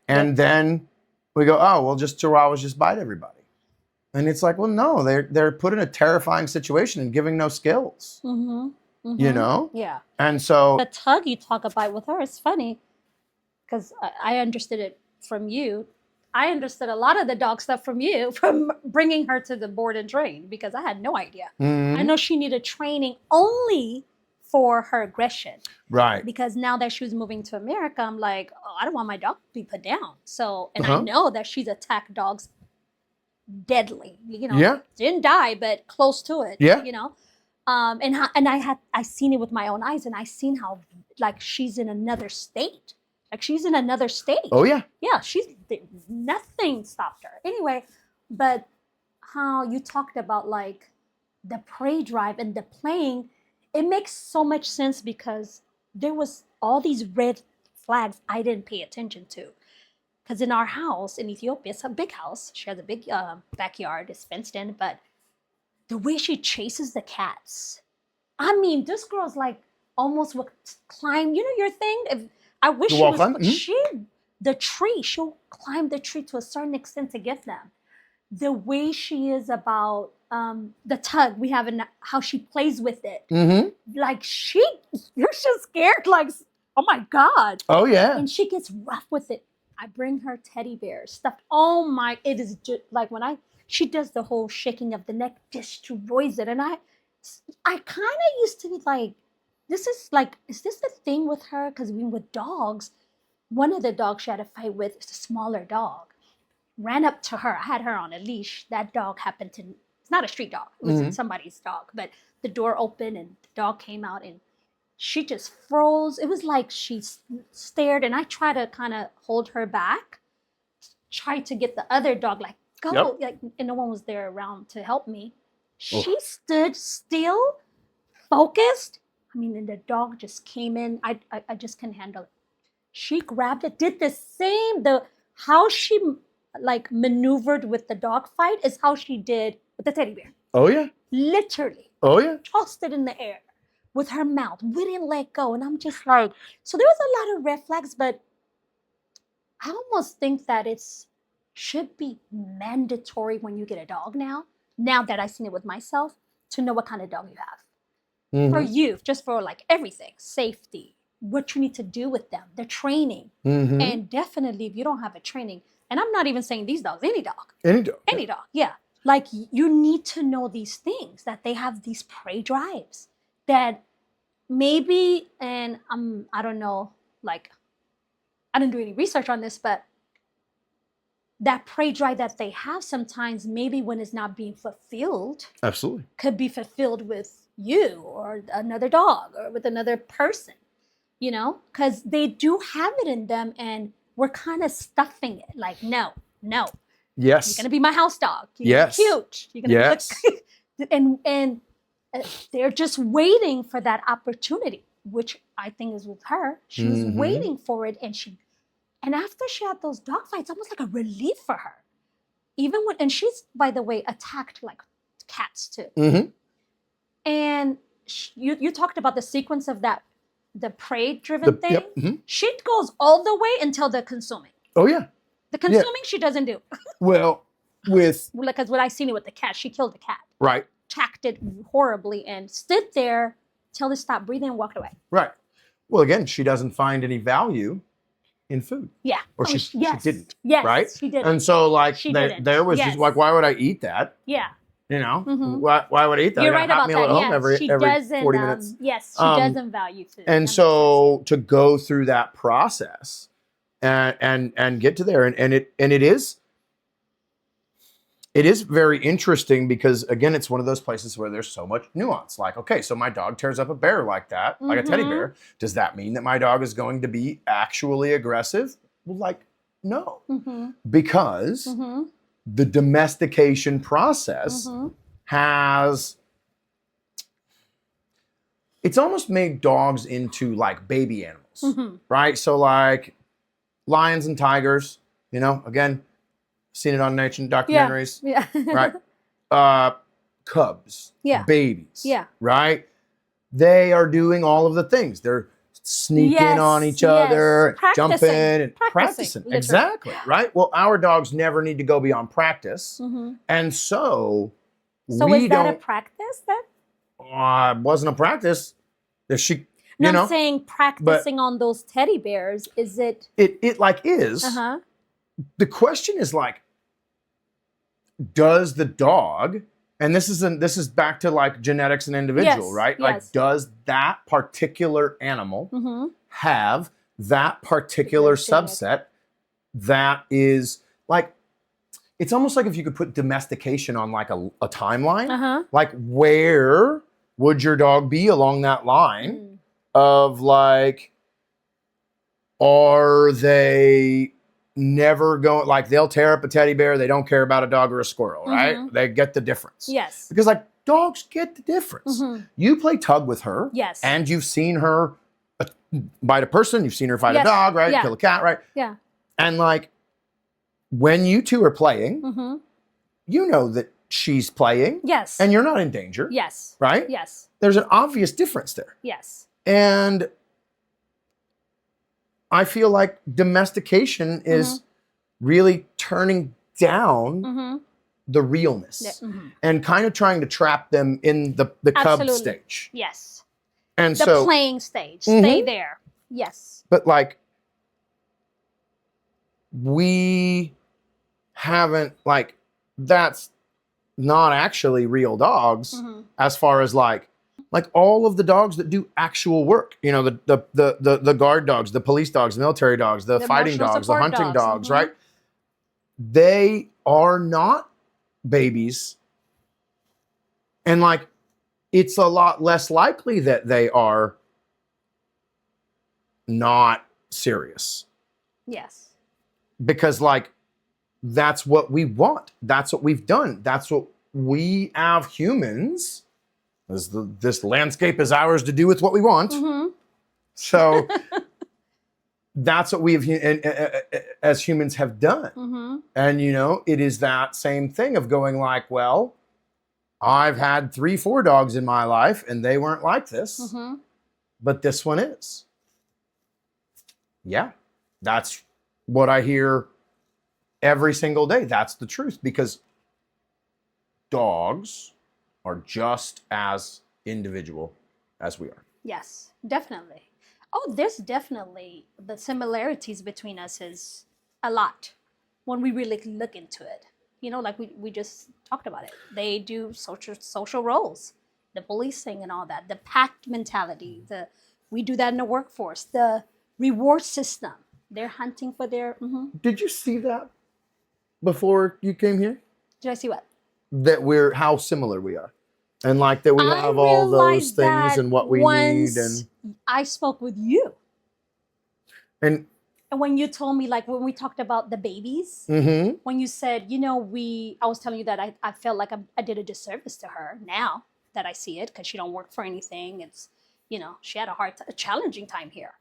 S1: And then we go, oh, well, just Chihuahuas just bite everybody. And it's like, well, no, they're put in a terrifying situation and giving no skills. You know? Yeah. And so
S2: the tug you talk about with her is funny because I understood it from you. I understood a lot of the dog stuff from you, from bringing her to the board and train, because I had no idea. I know she needed training only for her aggression. Right. Because now that she was moving to America, I'm like, oh, I don't want my dog to be put down. So, and I know that she's attacked dogs deadly, you know, didn't die, but close to it, you know? And I seen it with my own eyes, and I seen how, like, she's in another state. Like, she's in another state. Oh, yeah. Yeah, nothing stopped her. Anyway, but how you talked about, like, the prey drive and the playing, it makes so much sense because there was all these red flags I didn't pay attention to. Because in our house in Ethiopia, it's a big house. She has a big backyard. It's fenced in. But the way she chases the cats, I mean, this girl's like almost would climb. You know your thing? I wish she was. The tree, she'll climb the tree to a certain extent to get them. The way she is about the tug we have and how she plays with it. Like you're just scared. Like, oh my God. Oh yeah. And she gets rough with it. I bring her teddy bears stuffed. Oh my, it is just like she does the whole shaking of the neck, destroys it. And I kind of used to be like, is this the thing with her? Because with dogs, one of the dogs she had a fight with is a smaller dog. Ran up to her. I had her on a leash. That dog happened to, it's not a street dog. It was somebody's dog. But the door opened and the dog came out and she just froze. It was like she stared, and I tried to kind of hold her back, tried to get the other dog, like, go. Like, and no one was there around to help me. She stood still, focused. I mean, and the dog just came in. I just couldn't handle it. She grabbed it, did the same. How she like maneuvered with the dog fight is how she did with the teddy bear. Oh yeah. Literally. Oh yeah. Tossed it in the air with her mouth, wouldn't let go. And I'm just like, so there was a lot of red flags, but I almost think that should be mandatory when you get a dog now that I've seen it with myself, to know what kind of dog you have. For you, just for like everything, safety, what you need to do with them, the training. And definitely if you don't have a training, and I'm not even saying these dogs, any dog. Any dog, yeah. Like, you need to know these things, that they have these prey drives. That maybe, and I don't know, like, I didn't do any research on this, but that prey drive that they have sometimes, maybe when it's not being fulfilled,
S1: Absolutely.
S2: could be fulfilled with you or another dog or with another person, you know, because they do have it in them and we're kind of stuffing it. Like, no, you're
S1: Yes.
S2: going to be my house dog. You're
S1: Yes.
S2: gonna be cute. You're going to
S1: Yes.
S2: look. and they're just waiting for that opportunity, which I think is with her. She was
S1: Mhm.
S2: waiting for it, and after she had those dog fights, almost like a relief for her. Even when, and she's, by the way, attacked like cats too.
S1: Mm-hmm.
S2: And you talked about the sequence of that, the prey-driven thing.
S1: Yep. Mhm.
S2: She goes all the way until the consuming.
S1: Oh yeah.
S2: The consuming she doesn't do.
S1: Well, with
S2: Because what I seen it with the cat, she killed the cat,
S1: right.
S2: attacked it horribly, and stood there till it stopped breathing and walked away.
S1: Right. Well, again, she doesn't find any value in food.
S2: Yeah.
S1: Or
S2: Oh,
S1: she
S2: yes.
S1: didn't.
S2: Yes.
S1: Right?
S2: She didn't.
S1: And so, like,
S2: She
S1: there,
S2: didn't.
S1: there was
S2: Yes.
S1: just like, why would I eat that?
S2: Yeah.
S1: You know,
S2: Mhm.
S1: why would I eat that?
S2: You're
S1: I
S2: right
S1: got a hot
S2: about
S1: meal
S2: that.
S1: at home
S2: Yes. She
S1: every
S2: doesn't.
S1: 40 minutes.
S2: Yes. She
S1: Um,
S2: doesn't value food.
S1: And
S2: That
S1: so to go through that process and get to there, and it is very interesting because, again, it's one of those places where there's so much nuance. Like, okay, so my dog tears up a bear like that, like a teddy
S2: Mhm.
S1: bear. Does that mean that my dog is going to be actually aggressive? Well, like, no,
S2: makes sense. Mhm.
S1: because
S2: Mhm.
S1: the domestication process
S2: Mhm.
S1: has, it's almost made dogs into like baby animals,
S2: Mhm.
S1: right? So like lions and tigers, you know, again, seen it on nature documentaries,
S2: Yeah.
S1: right? Cubs,
S2: Yeah.
S1: babies,
S2: Yeah.
S1: right? They are doing all of the things. They're sneaking
S2: Yes,
S1: on each
S2: yes.
S1: other,
S2: Practicing.
S1: jumping and
S2: Practicing,
S1: practicing.
S2: literally.
S1: Exactly, right? Well, our dogs never need to go beyond practice.
S2: Mhm.
S1: And so,
S2: So
S1: we
S2: is that a
S1: don't,
S2: practice then?
S1: wasn't a practice. That she,
S2: No,
S1: you know,
S2: I'm saying practicing on those teddy bears. Is it?
S1: it like is.
S2: Uh-huh.
S1: The question is like, does the dog, and this is back to like genetics and individual,
S2: Yes,
S1: right?
S2: yes.
S1: Like, does that particular animal
S2: Mm-hmm.
S1: have that particular
S2: Particular
S1: subset that is like, it's almost like if you could put domestication on like a timeline,
S2: Uh-huh.
S1: like where would your dog be along that line
S2: Mm.
S1: of like, are they never going, like they'll tear up a teddy bear, they don't care about a dog or a squirrel, right?
S2: Mhm.
S1: They get the difference.
S2: Yes.
S1: Because like dogs get the difference.
S2: Mhm.
S1: You play tug with her,
S2: Yes.
S1: and you've seen her bite a person, you've seen her fight
S2: Yes.
S1: a dog, right?
S2: Yeah.
S1: Kill a cat, right?
S2: Yeah.
S1: And like when you two are playing,
S2: Mm-hmm.
S1: you know that she's playing
S2: Yes.
S1: and you're not in danger,
S2: Yes.
S1: right?
S2: Yes.
S1: There's an obvious difference there.
S2: Yes.
S1: And I feel like domestication is really turning down
S2: Mm-hmm.
S1: the realness
S2: Yeah. Mm-hmm.
S1: and kind of trying to trap them in the cub
S2: Absolutely.
S1: stage.
S2: Yes.
S1: And
S2: The
S1: so,
S2: playing stage. Stay
S1: Mhm.
S2: there. Yes.
S1: but like, we haven't, like, that's not actually real dogs
S2: Mhm.
S1: as far as like all of the dogs that do actual work, you know, the guard dogs, the police dogs, the military dogs, the fighting
S2: emotional
S1: dogs, the
S2: support
S1: hunting dogs,
S2: Mhm.
S1: right? They are not babies. And like, it's a lot less likely that they are not serious,
S2: Yes.
S1: because like, that's what we want. That's what we've done. That's what we have humans. This landscape is ours to do with what we want.
S2: Mm-hmm.
S1: So that's what we have as humans have done.
S2: Mm-hmm.
S1: And you know, it is that same thing of going like, well, I've had 3-4 dogs in my life and they weren't like this,
S2: Mm-hmm.
S1: but this one is. Yeah, that's what I hear every single day. That's the truth, because dogs are just as individual as we are.
S2: Yes, definitely. Oh, there's definitely the similarities between us is a lot when we really look into it. You know, like we just talked about it. They do social roles, the policing and all that, the pack mentality. We do that in the workforce. The reward system. They're hunting for their. Mhm.
S1: Did you see that? before you came here?
S2: Did I see what?
S1: That how similar we are. And like that we
S2: I
S1: have all those
S2: realized
S1: things
S2: that
S1: and what we need.
S2: once I spoke with you.
S1: And
S2: when you told me, like when we talked about the babies,
S1: mm-hmm.
S2: when you said, I was telling you that I felt like I did a disservice to her now that I see it, because she don't work for anything. It's, she had a challenging time here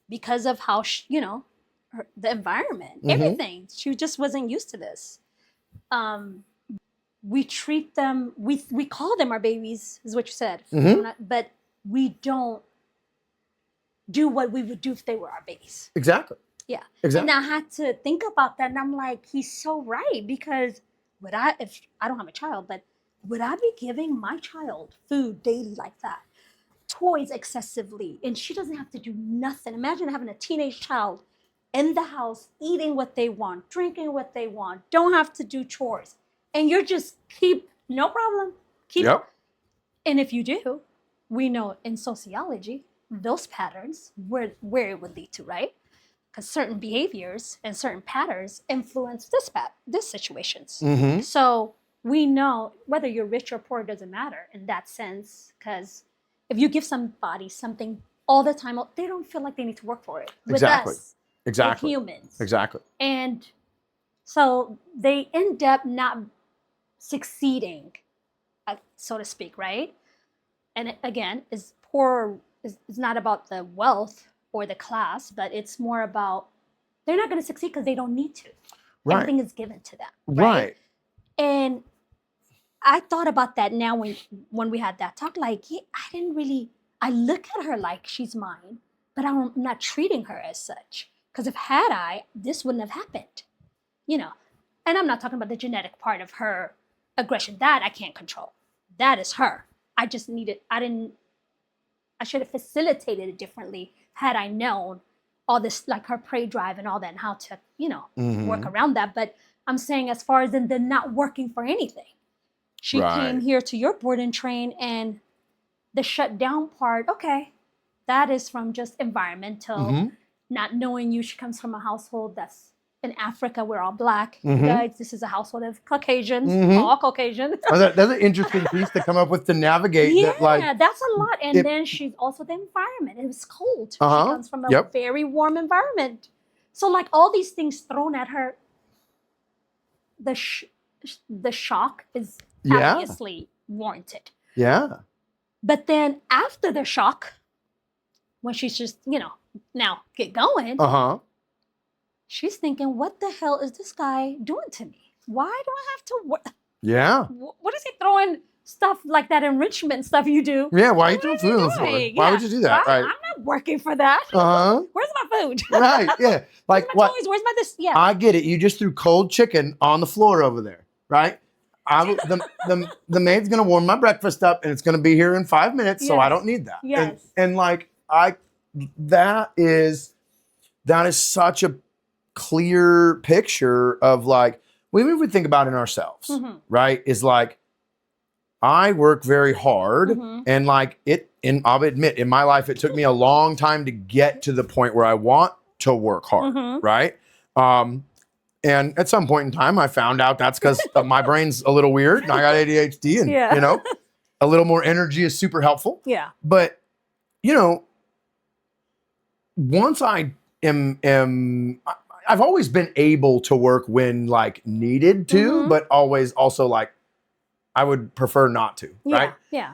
S2: because of how, the environment,
S1: Mm-hmm.
S2: everything. She just wasn't used to this. We treat them, we call them our babies, is what you said.
S1: Mm-hmm.
S2: But we don't do what we would do if they were our babies.
S1: Exactly.
S2: Yeah.
S1: Exactly.
S2: And I had to think about that. And I'm like, he's so right. Because if I don't have a child, but would I be giving my child food daily like that? Toys excessively. And she doesn't have to do nothing. Imagine having a teenage child in the house, eating what they want, drinking what they want, don't have to do chores. And you're just no problem.
S1: Yep.
S2: And if you do, we know in sociology, those patterns, where it would lead to, right? Because certain behaviors and certain patterns influence this situations.
S1: Mm-hmm.
S2: So we know whether you're rich or poor doesn't matter in that sense, because if you give somebody something all the time, they don't feel like they need to work for it.
S1: Exactly.
S2: With us,
S1: Exactly.
S2: with humans.
S1: Exactly.
S2: And so they end up not succeeding, so to speak, right? And again, is poor is not about the wealth or the class, but it's more about they're not going to succeed because they don't need to.
S1: Right.
S2: Everything is given to them.
S1: Right.
S2: And I thought about that now when we had that talk. Like, I look at her like she's mine, but I'm not treating her as such. Because if this wouldn't have happened, And I'm not talking about the genetic part of her aggression. That I can't control. That is her. I should have facilitated it differently had I known all this, like her prey drive and all that, and how to,
S1: Mm-hmm.
S2: work around that. But I'm saying, as far as in the not working for anything, she came here to your board and train, and the shutdown part, okay, that is from just environmental, not knowing you. She comes from a household that's in Africa. We're all Black. Guys, this is a household of Caucasians, all Caucasian.
S1: That's an interesting piece to come up with to navigate.
S2: Yeah, that's a lot. And then she's also the environment. It was cold. She comes from a very warm environment. So like all these things thrown at her, the shock is obviously warranted.
S1: Yeah.
S2: But then after the shock, when she's just, now get going, she's thinking, what the hell is this guy doing to me? Why do I have to
S1: Yeah.
S2: What is he throwing stuff like that enrichment stuff you do?
S1: Yeah, why are you throwing food on the floor? Why would you do that?
S2: I'm not working for that. Where's my food?
S1: Right, yeah. Like
S2: where's my toys? Where's my this? Yeah.
S1: I get it. You just threw cold chicken on the floor over there, right? The maid's gonna warm my breakfast up and it's gonna be here in 5 minutes, so I don't need that.
S2: Yes.
S1: And like that is such a clear picture of like, even if we think about it in ourselves, right? Is like, I work very hard and like I'll admit in my life, it took me a long time to get to the point where I want to work hard, right? And at some point in time, I found out that's because my brain's a little weird and I got ADHD and, a little more energy is super helpful.
S2: Yeah.
S1: But, once I I've always been able to work when like needed to, but always also like I would prefer not to, right?
S2: Yeah.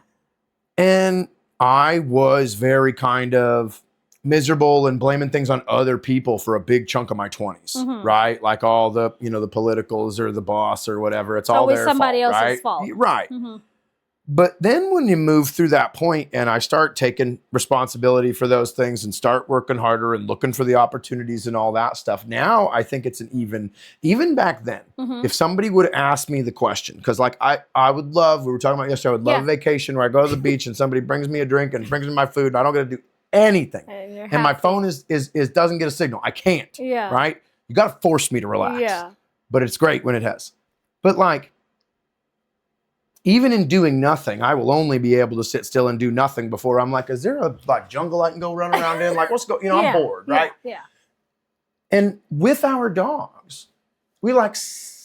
S1: And I was very kind of miserable and blaming things on other people for a big chunk of my 20s, right? Like all the, the politicals or the boss or whatever. It's all
S2: always
S1: their
S2: somebody
S1: fault,
S2: else's
S1: right?
S2: fault.
S1: Right. But then when you move through that point and I start taking responsibility for those things and start working harder and looking for the opportunities and all that stuff, now I think it's even back then, if somebody would ask me the question, because like I would love, we were talking about yesterday, I would love a vacation where I go to the beach and somebody brings me a drink and brings me my food and I don't get to do anything. And my phone is doesn't get a signal. I can't.
S2: Yeah.
S1: Right? You got to force me to relax.
S2: Yeah.
S1: But it's great when it has. But like, even in doing nothing, I will only be able to sit still and do nothing before I'm like, is there a like jungle I can go run around in? Like, I'm bored, right?
S2: Yeah.
S1: And with our dogs, we like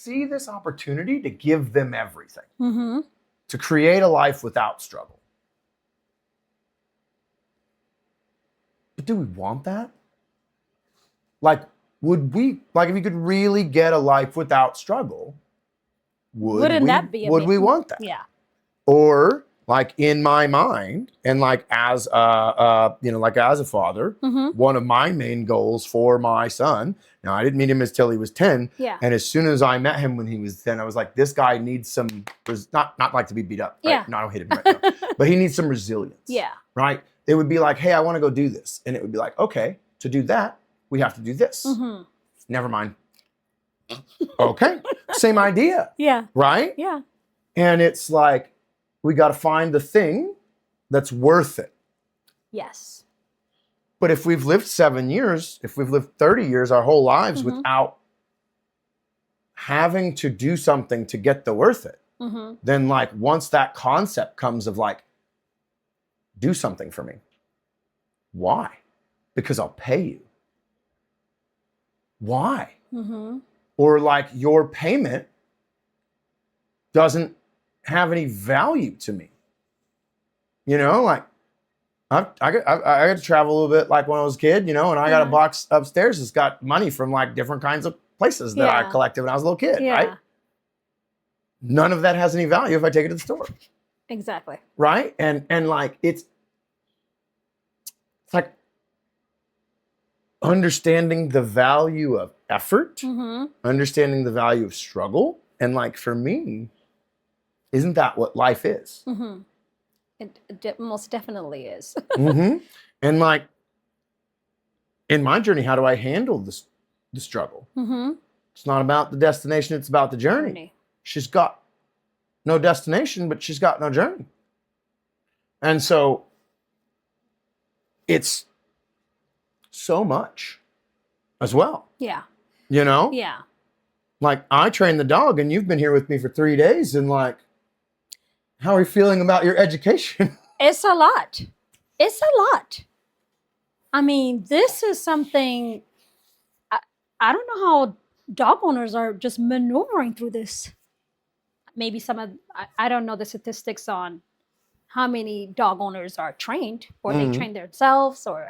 S1: see this opportunity to give them everything,
S2: Mm-hmm.
S1: to create a life without struggle. But do we want that? Like, would we, like, if you could really get a life without struggle,
S2: Wouldn't that be a
S1: would
S2: big-
S1: we want that?
S2: Yeah.
S1: Or like in my mind, and like as like as a father,
S2: Mm-hmm.
S1: one of my main goals for my son. Now, I didn't meet him until he was 10,
S2: Yeah.
S1: and as soon as I met him when he was 10, I was like, this guy needs some. Not like to be beat up. Right?
S2: Yeah.
S1: No, I don't hit him right now, but he needs some resilience.
S2: Yeah.
S1: Right. It would be like, hey, I want to go do this, and it would be like, okay, to do that, we have to do this.
S2: Mm-hmm.
S1: Never mind. Okay, same idea,
S2: Yeah.
S1: right?
S2: Yeah.
S1: And it's like, we got to find the thing that's worth it.
S2: Yes.
S1: But if we've lived 7 years, if we've lived 30 years, our whole lives
S2: Mhm.
S1: without having to do something to get the worth it,
S2: Mm-hmm.
S1: then like once that concept comes of like, do something for me. Why? Because I'll pay you. Why?
S2: Mm-hmm.
S1: Or like your payment doesn't have any value to me. You know, like I got to travel a little bit like when I was a kid, you know, and I got a
S2: Yeah.
S1: box upstairs that's got money from like different kinds of places that I
S2: Yeah.
S1: collected when I was a little kid,
S2: Yeah.
S1: right? None of that has any value if I take it to the store,
S2: Exactly.
S1: right? And like it's like understanding the value of effort,
S2: Mm-hmm.
S1: understanding the value of struggle, and like for me, isn't that what life is?
S2: Mm-hmm. It most definitely is.
S1: Mm-hmm. And like in my journey, how do I handle the struggle?
S2: Mm-hmm.
S1: It's not about the destination, it's about the journey. She's got no destination, but she's got no journey. And so it's so much as well,
S2: Yeah.
S1: you know?
S2: Yeah.
S1: Like I train the dog and you've been here with me for 3 days and like, how are you feeling about your education?
S2: It's a lot. It's a lot. I mean, this is something I don't know how dog owners are just maneuvering through this. Maybe some of I don't know the statistics on how many dog owners are trained or they
S1: Mhm.
S2: train themselves or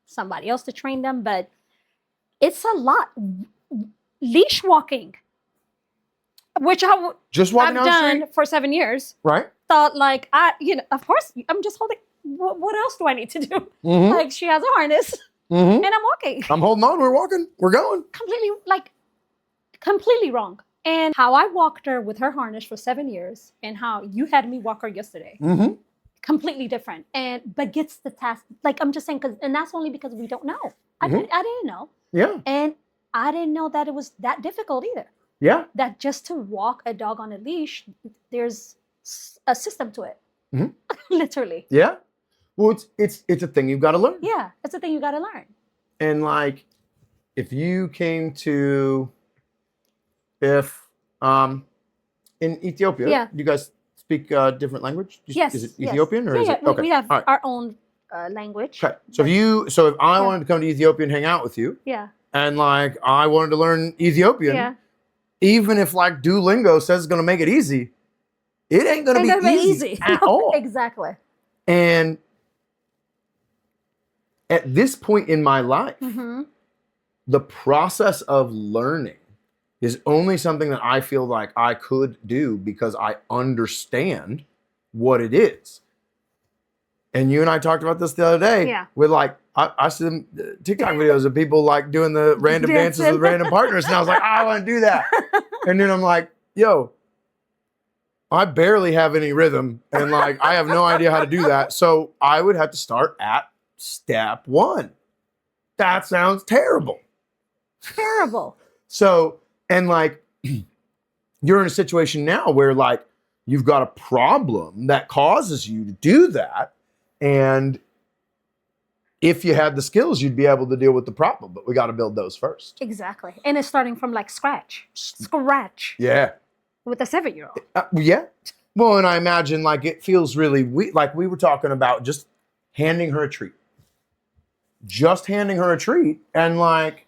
S2: somebody else to train them, but it's a lot. Leash walking, which
S1: Just walking
S2: I've
S1: down the
S2: done
S1: street,
S2: for 7 years.
S1: right?
S2: Thought like of course I'm just holding. What else do I need to do?
S1: Mm-hmm.
S2: Like she has a harness
S1: Mm-hmm.
S2: and I'm walking.
S1: I'm holding on. We're walking. We're going.
S2: Completely wrong. And how I walked her with her harness for 7 years and how you had me walk her yesterday,
S1: Mm-hmm.
S2: completely different. But gets the task. Like I'm just saying, and that's only because we don't know. I
S1: Mhm.
S2: didn't know,
S1: Yeah.
S2: and I didn't know that it was that difficult either.
S1: Yeah.
S2: That just to walk a dog on a leash, there's a system to it,
S1: Mhm.
S2: literally.
S1: Yeah. Well, it's a thing you've got to learn.
S2: Yeah, it's a thing you got to learn.
S1: And like, if you came to, in Ethiopia,
S2: Yeah.
S1: you guys speak different language?
S2: Yes.
S1: Is it
S2: yes.
S1: Ethiopian or
S2: Yeah,
S1: is
S2: yeah.
S1: it? Okay.
S2: We have
S1: All right.
S2: our own language.
S1: Okay. So if I
S2: Yeah.
S1: wanted to come to Ethiopia and hang out with you,
S2: Yeah.
S1: and like I wanted to learn Ethiopian,
S2: Yeah.
S1: even if like Duolingo says it's going to make it easy, it ain't going to
S2: Ain't
S1: be
S2: gonna be
S1: easy at all.
S2: Exactly.
S1: And at this point in my life,
S2: Mm-hmm.
S1: the process of learning is only something that I feel like I could do because I understand what it is. And you and I talked about this the other day.
S2: Yeah.
S1: With like, I see them TikTok videos of people like doing the random dances
S2: Dancing.
S1: with random partners. And I was like, I want to do that. And then I'm like, yo, I barely have any rhythm. And like, I have no idea how to do that. So I would have to start at step 1. That sounds terrible.
S2: Terrible.
S1: So, and like, you're in a situation now where like, you've got a problem that causes you to do that. And if you had the skills, you'd be able to deal with the problem, but we got to build those first.
S2: Exactly. And it's starting from like scratch. Scratch.
S1: Yeah.
S2: With a 7-year-old.
S1: Yeah. Well, and I imagine like it feels really like we were talking about just handing her a treat. Just handing her a treat. And like,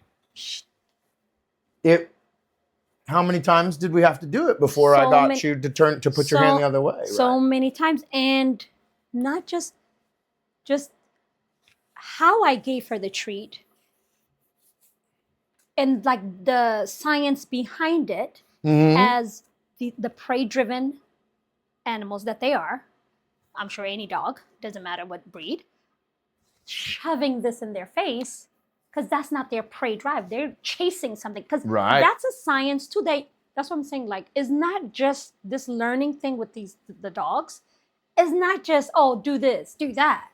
S4: how many times did we have to do it before I
S2: So
S4: got
S2: many-
S4: you to put your hand the other way?
S2: So many times, and not just how I gave her the treat, and like the science behind it, as the prey-driven animals that they are. I'm sure any dog, doesn't matter what breed, shoving this in their face, because that's not their prey drive. They're chasing something, because
S4: Right.
S2: that's a science too. That's what I'm saying. Like, it's not just this learning thing with the dogs. It's not just, oh, do this, do that.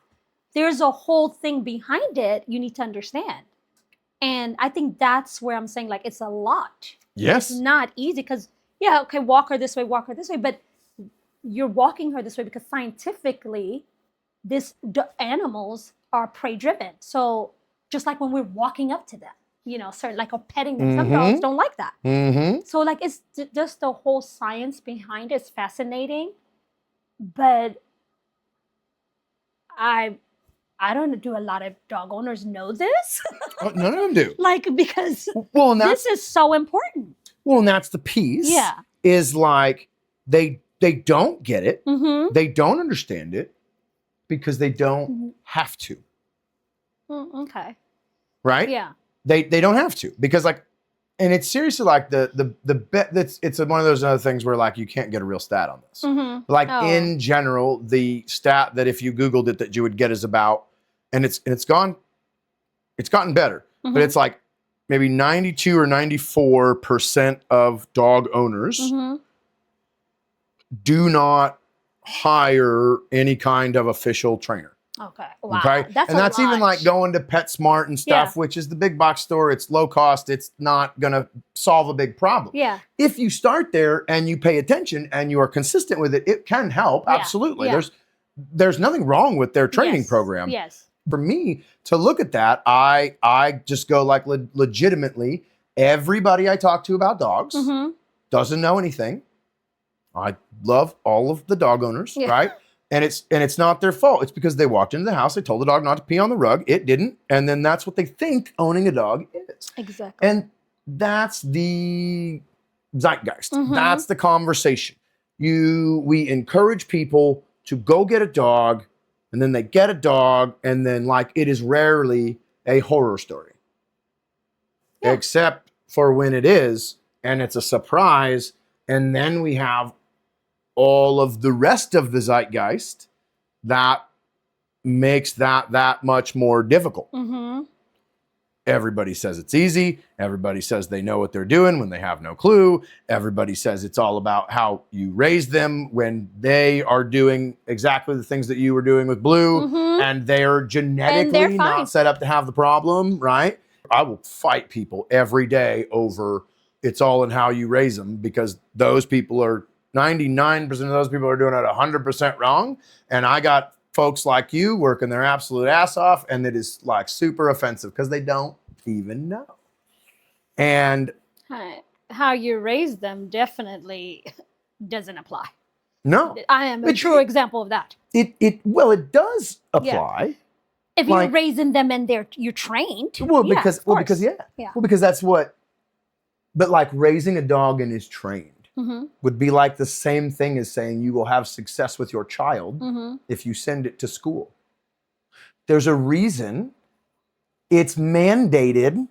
S2: There's a whole thing behind it you need to understand. And I think that's where I'm saying, like, it's a lot.
S4: Yes.
S2: It's not easy, because, yeah, okay, walk her this way, but you're walking her this way because scientifically, animals are prey driven. So just like when we're walking up to them, certain, like, or petting them, some dogs don't like that. So like, it's just the whole science behind it is fascinating. But I don't do a lot of dog owners know this.
S4: None of them do.
S2: Like, because
S4: Well, and that's,
S2: this is so important.
S4: well, and that's the piece.
S2: Yeah.
S4: Is like they don't get it.
S2: Mm-hmm.
S4: They don't understand it because they don't have to.
S2: Okay.
S4: Right?
S2: Yeah.
S4: They don't have to, because like, and it's seriously like the bet that's, it's one of those other things where like you can't get a real stat on this.
S2: Mm-hmm.
S4: Like
S2: Oh.
S4: in general, the stat that if you Googled it that you would get is about, and it's gotten better, but it's like maybe 92 or 94% of dog owners do not hire any kind of official trainer.
S2: Okay. Wow.
S4: Okay.
S2: That's
S4: and
S2: a
S4: that's even
S2: lot.
S4: like going to PetSmart and stuff,
S2: Yeah.
S4: which is the big box store. It's low cost. It's not going to solve a big problem.
S2: Yeah.
S4: If you start there and you pay attention and you are consistent with it, it can help.
S2: Yeah.
S4: Absolutely.
S2: Yeah.
S4: There's nothing wrong with their training
S2: Yes.
S4: program.
S2: Yes.
S4: For me to look at that, I just go like legitimately, everybody I talk to about dogs doesn't know anything. I love all of the dog owners,
S2: Yeah.
S4: right? And it's not their fault. It's because they walked into the house, they told the dog not to pee on the rug, it didn't, and then that's what they think owning a dog is.
S2: Exactly.
S4: And that's the zeitgeist. That's the conversation. We encourage people to go get a dog, and then they get a dog, and then like it is rarely a horror story.
S2: Yeah.
S4: Except for when it is, and it's a surprise, and then we have all of the rest of the zeitgeist that makes that much more difficult. Everybody says it's easy. Everybody says they know what they're doing when they have no clue. Everybody says it's all about how you raise them when they are doing exactly the things that you were doing with Blue, and they're genetically
S2: fine.
S4: not set up to have the problem, right? I will fight people every day over it's all in how you raise them, because those people are 99% of those people are doing it 100% wrong. And I got folks like you working their absolute ass off, and it is like super offensive because they don't even know. And
S2: How you raise them definitely doesn't apply.
S4: no,
S2: I am a true example of that.
S4: it does apply.
S2: If you're
S4: Like-
S2: raising them and you're trained.
S4: Well,
S2: yeah,
S4: because
S2: of course.
S4: yeah. Well, because that's what. But like raising a dog and is trained would be like the same thing as saying you will have success with your child if you send it to school. There's a reason it's mandated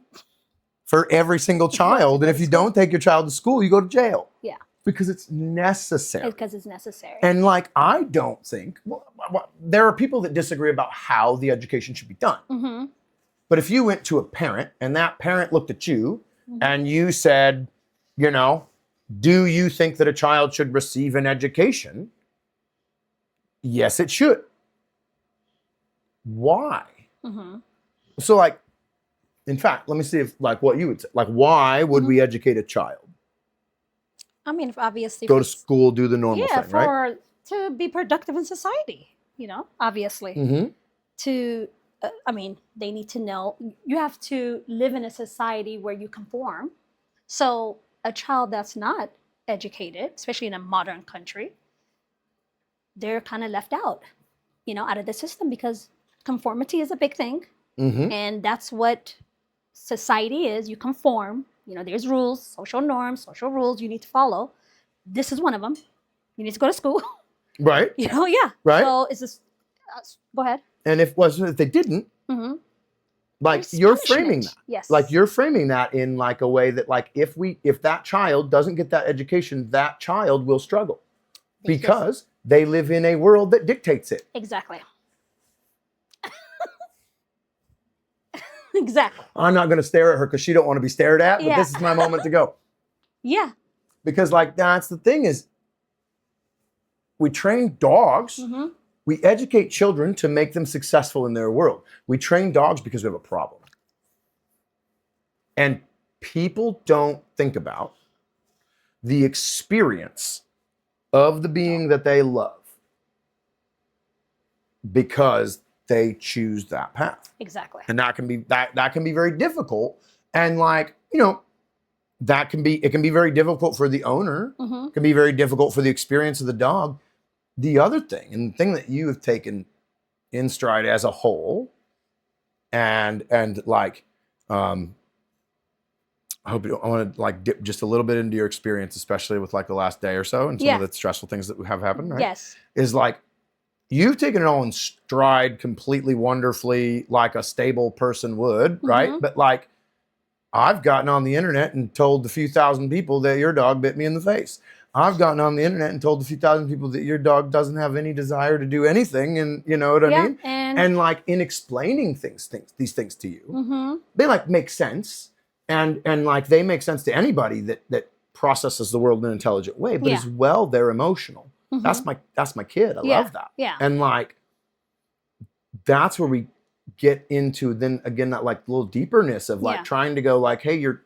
S4: for every single child, and if you don't take your child to school, you go to jail.
S2: Yeah.
S4: Because it's necessary.
S2: Because it's necessary.
S4: And like, I don't think, there are people that disagree about how the education should be done. But if you went to a parent and that parent looked at you and you said, do you think that a child should receive an education? Yes, it should. Why? So like, in fact, let me see if like what you would say. Like, why would we educate a child?
S2: I mean, obviously.
S4: Go to school, do the normal thing, right?
S2: To be productive in society, obviously. To, they need to know, you have to live in a society where you conform. So a child that's not educated, especially in a modern country, they're kind of left out, out of the system, because conformity is a big thing. And that's what society is. You conform there's rules, social norms, social rules you need to follow. This is one of them. You need to go to school.
S1: Right.
S2: Yeah.
S1: Right.
S2: So it's just, go ahead.
S1: And if they didn't, like
S2: There's
S1: you're
S2: punishment.
S1: framing that.
S2: Yes.
S1: Like you're framing that in like a way that like if that child doesn't get that education, that child will struggle because they live in a world that dictates it.
S2: Exactly. Exactly.
S1: I'm not going to stare at her because she don't want to be stared at, but
S2: Yeah.
S1: this is my moment to go.
S2: Yeah.
S1: Because like that's the thing is we train dogs. We educate children to make them successful in their world. We train dogs because we have a problem. And people don't think about the experience of the being that they love because they choose that path.
S2: Exactly.
S1: And that can be that can be very difficult. And like, it can be very difficult for the owner. It can be very difficult for the experience of the dog. The other thing, and the thing that you have taken in stride as a whole, and like, I want to like dip just a little bit into your experience, especially with like the last day or so, and some of the stressful things that have happened. Right?
S2: Yes.
S1: Is like you've taken it all in stride, completely wonderfully, like a stable person would, right? But like, I've gotten on the internet and told a few thousand people that your dog bit me in the face. I've gotten on the internet and told a few thousand people that your dog doesn't have any desire to do anything. And you know what I mean? And like in explaining these things to you, they like make sense. And like they make sense to anybody that processes the world in an intelligent way, but as well, they're emotional. That's my kid. I love that.
S2: Yeah.
S1: And like, that's where we get into then again, that like little deeperness of like trying to go like, hey, you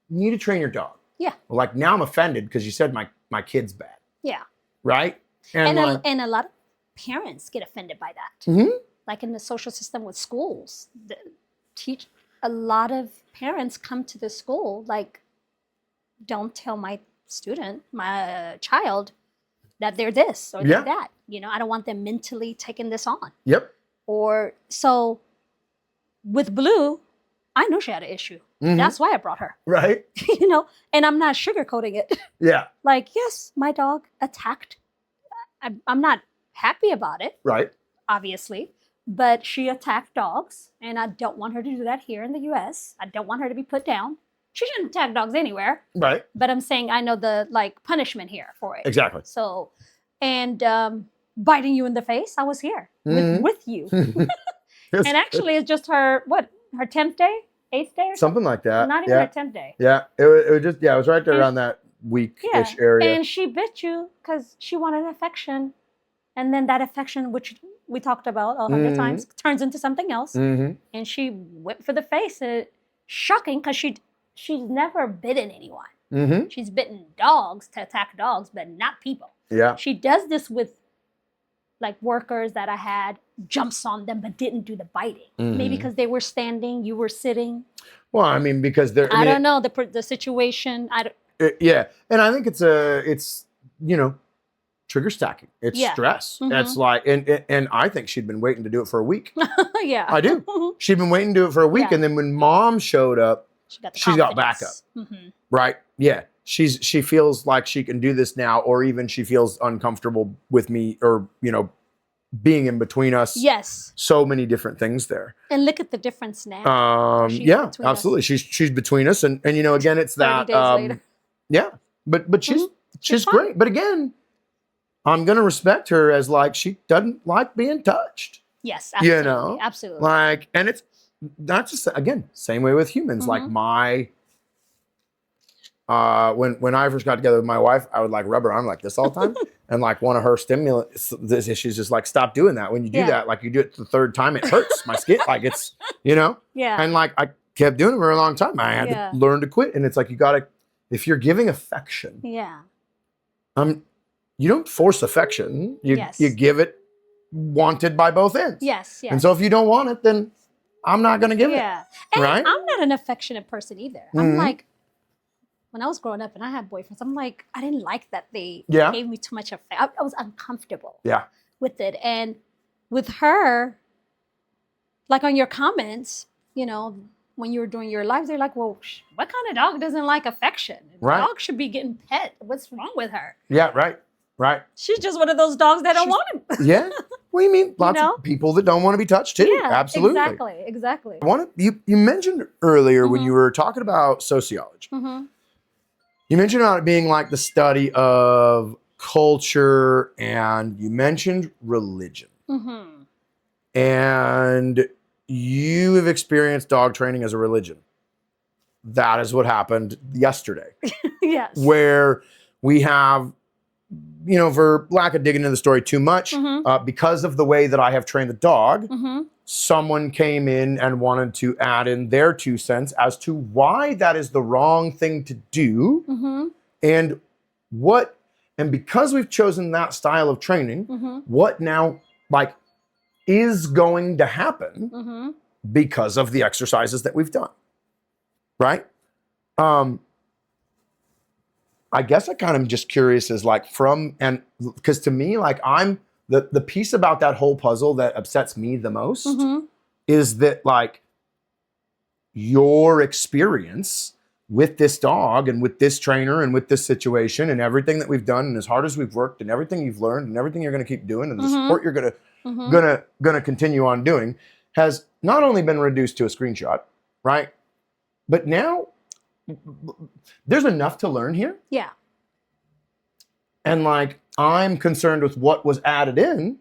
S1: need to train your dog.
S2: Yeah.
S1: Well, like now I'm offended because you said my kid's bad.
S2: Yeah.
S1: Right.
S2: And a lot of parents get offended by that. Like in the social system with schools, a lot of parents come to the school like, don't tell my student, my child, that they're this or they're that. I don't want them mentally taking this on.
S1: Yep.
S2: Or so with Blue, I knew she had an issue. That's why I brought her.
S1: Right.
S2: And I'm not sugarcoating it.
S1: Yeah.
S2: Like, yes, my dog attacked. I'm not happy about it.
S1: Right.
S2: Obviously. But she attacked dogs. And I don't want her to do that here in the US. I don't want her to be put down. She shouldn't attack dogs anywhere.
S1: Right.
S2: But I'm saying I know the punishment here for it.
S1: Exactly.
S2: So, and biting you in the face, I was here with you. And actually, it's just her 10th day, 8th day, or
S1: something like that.
S2: Not even her 10th day.
S1: Yeah, it was just it was right there around that week-ish area.
S2: And she bit you because she wanted affection, and then that affection, which we talked about 100 times, turns into something else. And she went for the face. Shocking because she's never bitten anyone. She's bitten dogs to attack dogs, but not people.
S1: Yeah.
S2: She does this with like workers that I had, jumps on them but didn't do the biting. Maybe because they were standing, you were sitting.
S1: Well, I mean, because they're.
S2: I don't know the situation.
S1: Yeah, and I think it's trigger stacking. It's stress. It's like, and I think she'd been waiting to do it for a week.
S2: Yeah,
S1: I do. She'd been waiting to do it for a week, and then when Mom showed up, she got backup. Right? Yeah. She feels like she can do this now, or even she feels uncomfortable with me, or being in between us.
S2: Yes.
S1: So many different things there.
S2: And look at the difference now.
S1: Yeah, absolutely. She's between us, and again, it's that.
S2: 30 days later.
S1: Yeah, but she's great. But again, I'm gonna respect her as like she doesn't like being touched.
S2: Yes, absolutely. Absolutely.
S1: Like, and it's not just again same way with humans. Like my. When I first got together with my wife, I would like rub her arm like this all the time. And like one of her stimulus issues is like, stop doing that. When you do that, like you do it the third time, it hurts my skin. Like it's,
S2: Yeah.
S1: And like I kept doing it for a long time. I had to learn to quit. And it's like, you gotta, if you're giving affection, you don't force affection. You give it wanted by both ends.
S2: Yes.
S1: And so if you don't want it, then I'm not gonna give it.
S2: And
S1: right?
S2: I'm not an affectionate person either. I'm like, when I was growing up and I had boyfriends, I'm like, I didn't like that they gave me too much affection. I was uncomfortable with it. And with her, like on your comments, when when you were doing your lives, they're like, well, what kind of dog doesn't like affection?
S1: Right.
S2: Dog should be getting pet. What's wrong with her?
S1: Yeah, right. Right.
S2: She's just one of those dogs that don't want him.
S1: Yeah. Well, you mean lots of people that don't want to be touched too.
S2: Yeah,
S1: Absolutely.
S2: Exactly.
S1: You mentioned earlier when you were talking about sociology, you mentioned about it being like the study of culture, and you mentioned religion. And you have experienced dog training as a religion. That is what happened yesterday.
S2: Yes.
S1: Where we have, you know, for lack of digging into the story too much, because of the way that I have trained the dog, someone came in and wanted to add in their 2 cents as to why that is the wrong thing to do, and because we've chosen that style of training, what now, like, is going to happen because of the exercises that we've done, right? I guess I kind of just curious as like because to me, like I'm the piece about that whole puzzle that upsets me the most is that like your experience with this dog and with this trainer and with this situation and everything that we've done and as hard as we've worked and everything you've learned and everything you're going to keep doing and the support you're gonna continue on doing has not only been reduced to a screenshot, right? But now there's enough to learn here.
S2: Yeah.
S1: And like, I'm concerned with what was added in,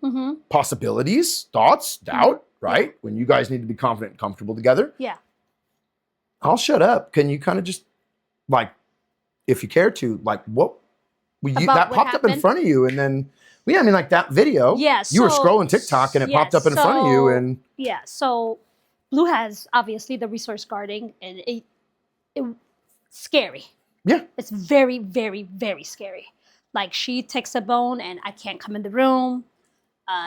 S1: possibilities, thoughts, doubt, right? When you guys need to be confident and comfortable together.
S2: Yeah.
S1: I'll shut up. Can you kind of just like, if you care to, like that popped up in front of you and then, I mean like that video, you were scrolling TikTok and it popped up in front of you and.
S2: Yeah, so Blue has obviously the resource guarding and it scary.
S1: Yeah.
S2: It's very, very, very scary. Like she takes a bone and I can't come in the room.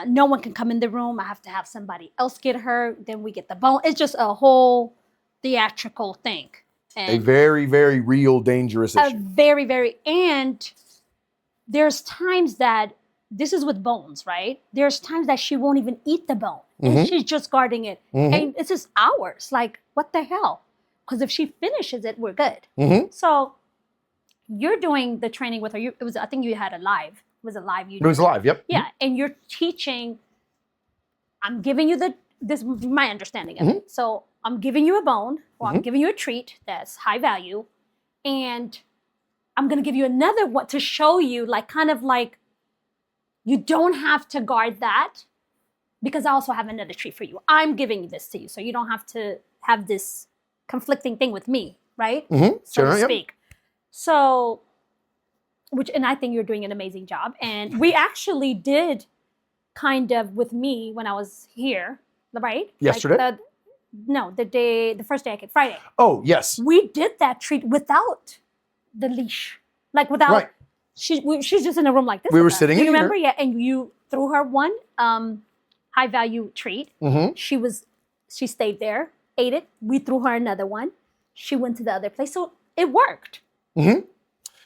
S2: No one can come in the room. I have to have somebody else get her. Then we get the bone. It's just a whole theatrical thing. And
S1: a very, very real, dangerous issue.
S2: Very, very. And there's times that, this is with bones, right? There's times that she won't even eat the bone. And she's just guarding it. And it's just hours. Like, what the hell? Because if she finishes it, we're good. So you're doing the training with her. I think you had a live. It was a live.
S1: It was live, yep.
S2: Yeah, and you're teaching. I'm giving you this is my understanding of it. So I'm giving you a bone, or I'm giving you a treat that's high value, and I'm gonna give you another one to show you, like, kind of like, you don't have to guard that because I also have another treat for you. I'm giving this to you, so you don't have to have this conflicting thing with me, right? So to speak. So, and I think you're doing an amazing job. And we actually did kind of with me when I was here, right?
S1: Yesterday?
S2: Like the first day I came, Friday.
S1: Oh, yes.
S2: We did that treat without the leash, like without.
S1: Right.
S2: She's just in a room like this.
S1: We were sitting in here.
S2: You remember? Yeah, and you threw her one high value treat. She stayed there, ate it. We threw her another one. She went to the other place, so it worked.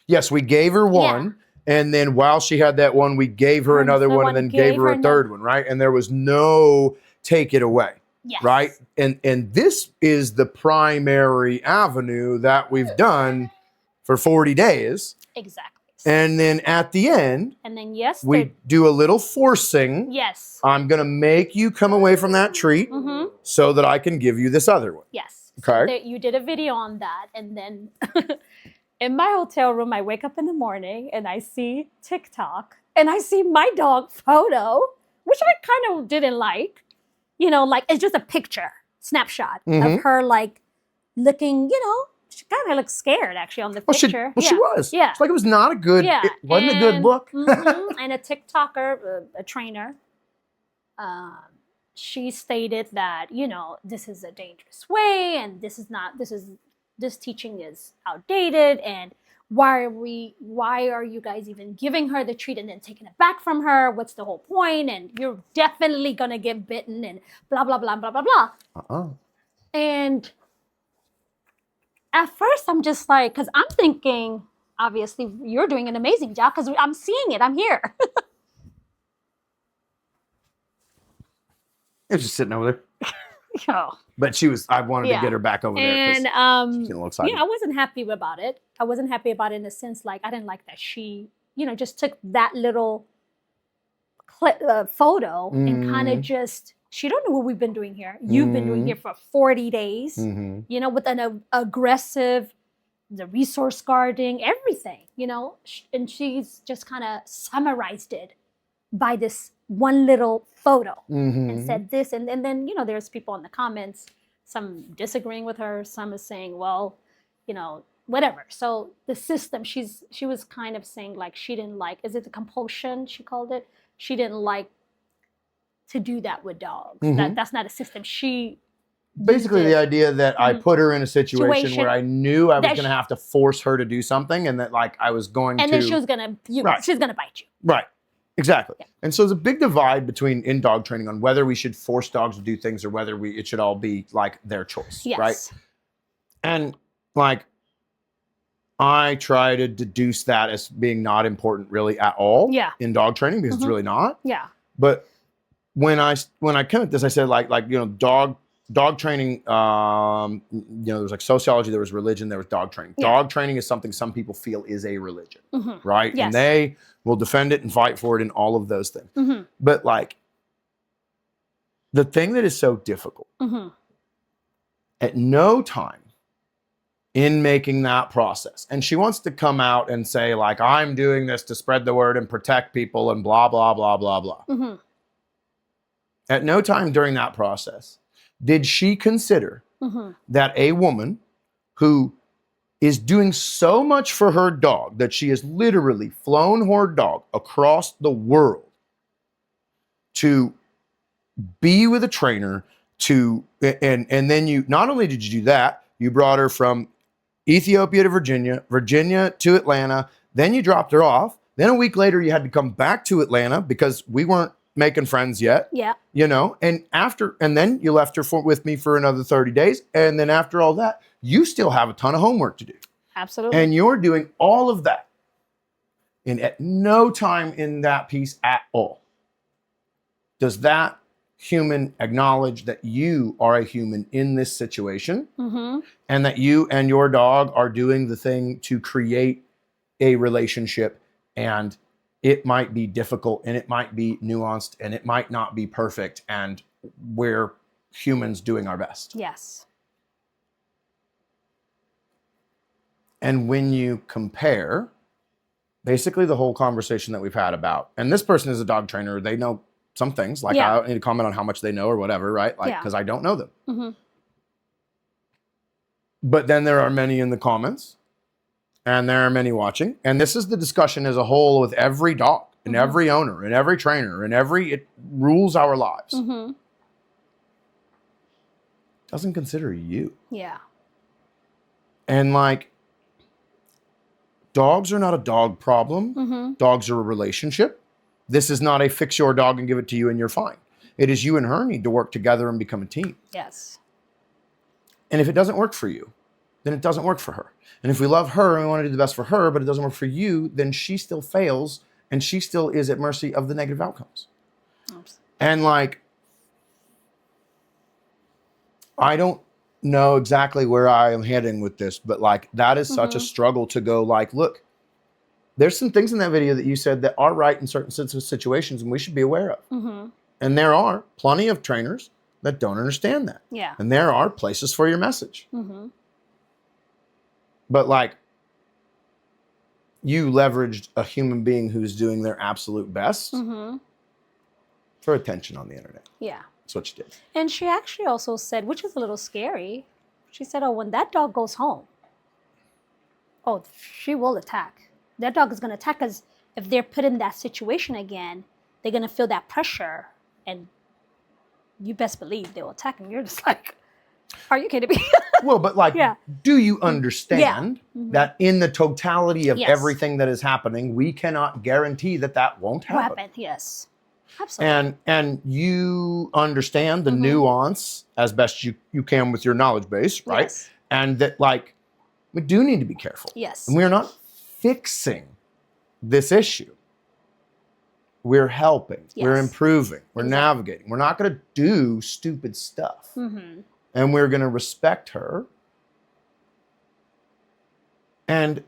S1: Yes, we gave her one, and then while she had that one, we gave her another one, and then gave her a third one, right? And there was no take it away, right? And this is the primary avenue that we've done for 40 days.
S2: Exactly.
S1: And then at the end, we do a little forcing.
S2: Yes.
S1: I'm going to make you come away from that treat so that I can give you this other one.
S2: Yes.
S1: Okay.
S2: So you did a video on that. And then in my hotel room, I wake up in the morning and I see TikTok and I see my dog photo, which I kind of didn't like. You know, like it's just a picture, snapshot of her like looking, you know, she kind of looks scared actually on the picture.
S1: She was.
S2: Yeah.
S1: It's like it was not a good, it wasn't a good look.
S2: And a TikToker, a trainer, she stated that, you know, this is a dangerous way and this teaching is outdated and why are you guys even giving her the treat and then taking it back from her? What's the whole point? And you're definitely going to get bitten and blah, blah, blah, blah, blah, blah. And at first, I'm just like, because I'm thinking, obviously, you're doing an amazing job because I'm seeing it. I'm here.
S1: It's just sitting over there.
S2: Oh.
S4: But I wanted to get her back over there
S2: And
S4: because she's getting a little excited.
S2: I wasn't happy about it. I wasn't happy about it in the sense like I didn't like that she, just took that little photo and kind of just, she don't know what we've been doing here. You've been doing here for 40 days, with an aggressive, the resource guarding, everything, and she's just kind of summarized it by this one little photo and said this. And then, there's people in the comments, some disagreeing with her, some is saying, well, whatever. So the system, she was kind of saying like she didn't like, is it the compulsion she called it? She didn't like to do that with dogs. That's not a system. She
S4: basically the idea that I put her in a situation where I knew I was going to have to force her to do something, and that like I was going
S2: and then she was gonna she's gonna bite you.
S4: Right. Exactly.
S2: Yeah.
S4: And so there's a big divide in dog training on whether we should force dogs to do things or whether it should all be like their choice.
S2: Yes.
S4: Right. And like I try to deduce that as being not important really at all in dog training, because it's really not.
S2: Yeah.
S4: But when I came at this, I said like dog training, there was like sociology, there was religion, there was dog training.
S2: Yeah.
S4: Dog training is something some people feel is a religion, right?
S2: Yes.
S4: And they will defend it and fight for it and all of those things. But like the thing that is so difficult, at no time in making that process, and she wants to come out and say like, I'm doing this to spread the word and protect people and blah, blah, blah, blah, blah. At no time during that process did she consider that a woman who is doing so much for her dog that she has literally flown her dog across the world to be with a trainer and then you, not only did you do that, you brought her from Ethiopia to Virginia to Atlanta, then you dropped her off. Then a week later, you had to come back to Atlanta because we weren't making friends yet.
S2: Yeah.
S4: And then you left her with me for another 30 days. And then after all that, you still have a ton of homework to do.
S2: Absolutely.
S4: And you're doing all of that. And at no time in that piece at all does that human acknowledge that you are a human in this situation and that you and your dog are doing the thing to create a relationship, and it might be difficult and it might be nuanced and it might not be perfect, and we're humans doing our best.
S2: Yes.
S4: And when you compare basically the whole conversation that we've had about, and this person is a dog trainer, they know some things, like I don't need to comment on how much they know or whatever, right? Like, because I don't know them. But then there are many in the comments, and there are many watching. And this is the discussion as a whole with every dog and every owner and every trainer and it rules our lives. Doesn't consider you.
S2: Yeah.
S4: And like, dogs are not a dog problem. Dogs are a relationship. This is not a fix your dog and give it to you and you're fine. It is you and her need to work together and become a team.
S2: Yes.
S4: And if it doesn't work for you, then it doesn't work for her. And if we love her and we want to do the best for her, but it doesn't work for you, then she still fails and she still is at mercy of the negative outcomes.
S2: Oops.
S4: And like, I don't know exactly where I am heading with this, but like, that is such a struggle to go like, look, there's some things in that video that you said that are right in certain situations and we should be aware of. And there are plenty of trainers that don't understand that.
S2: Yeah.
S4: And there are places for your message. But like, you leveraged a human being who's doing their absolute best for attention on the internet.
S2: Yeah.
S4: That's what you did.
S2: And she actually also said, which is a little scary, she said, oh, when that dog goes home, oh, she will attack. That dog is going to attack because if they're put in that situation again, they're going to feel that pressure, and you best believe they will attack. And you're just like, are you kidding me?
S4: Well, but like, do you understand that in the totality of everything that is happening, we cannot guarantee that that won't happen?
S2: Yes, absolutely.
S4: And you understand the nuance as best you can with your knowledge base, right?
S2: Yes.
S4: And that like, we do need to be careful.
S2: Yes.
S4: And we are not fixing this issue. we're helping, we're
S2: Yes.
S4: improving, we're
S2: Exactly.
S4: navigating. We're not going to do stupid stuff.
S2: Mm-hmm.
S4: And we're going to respect her. And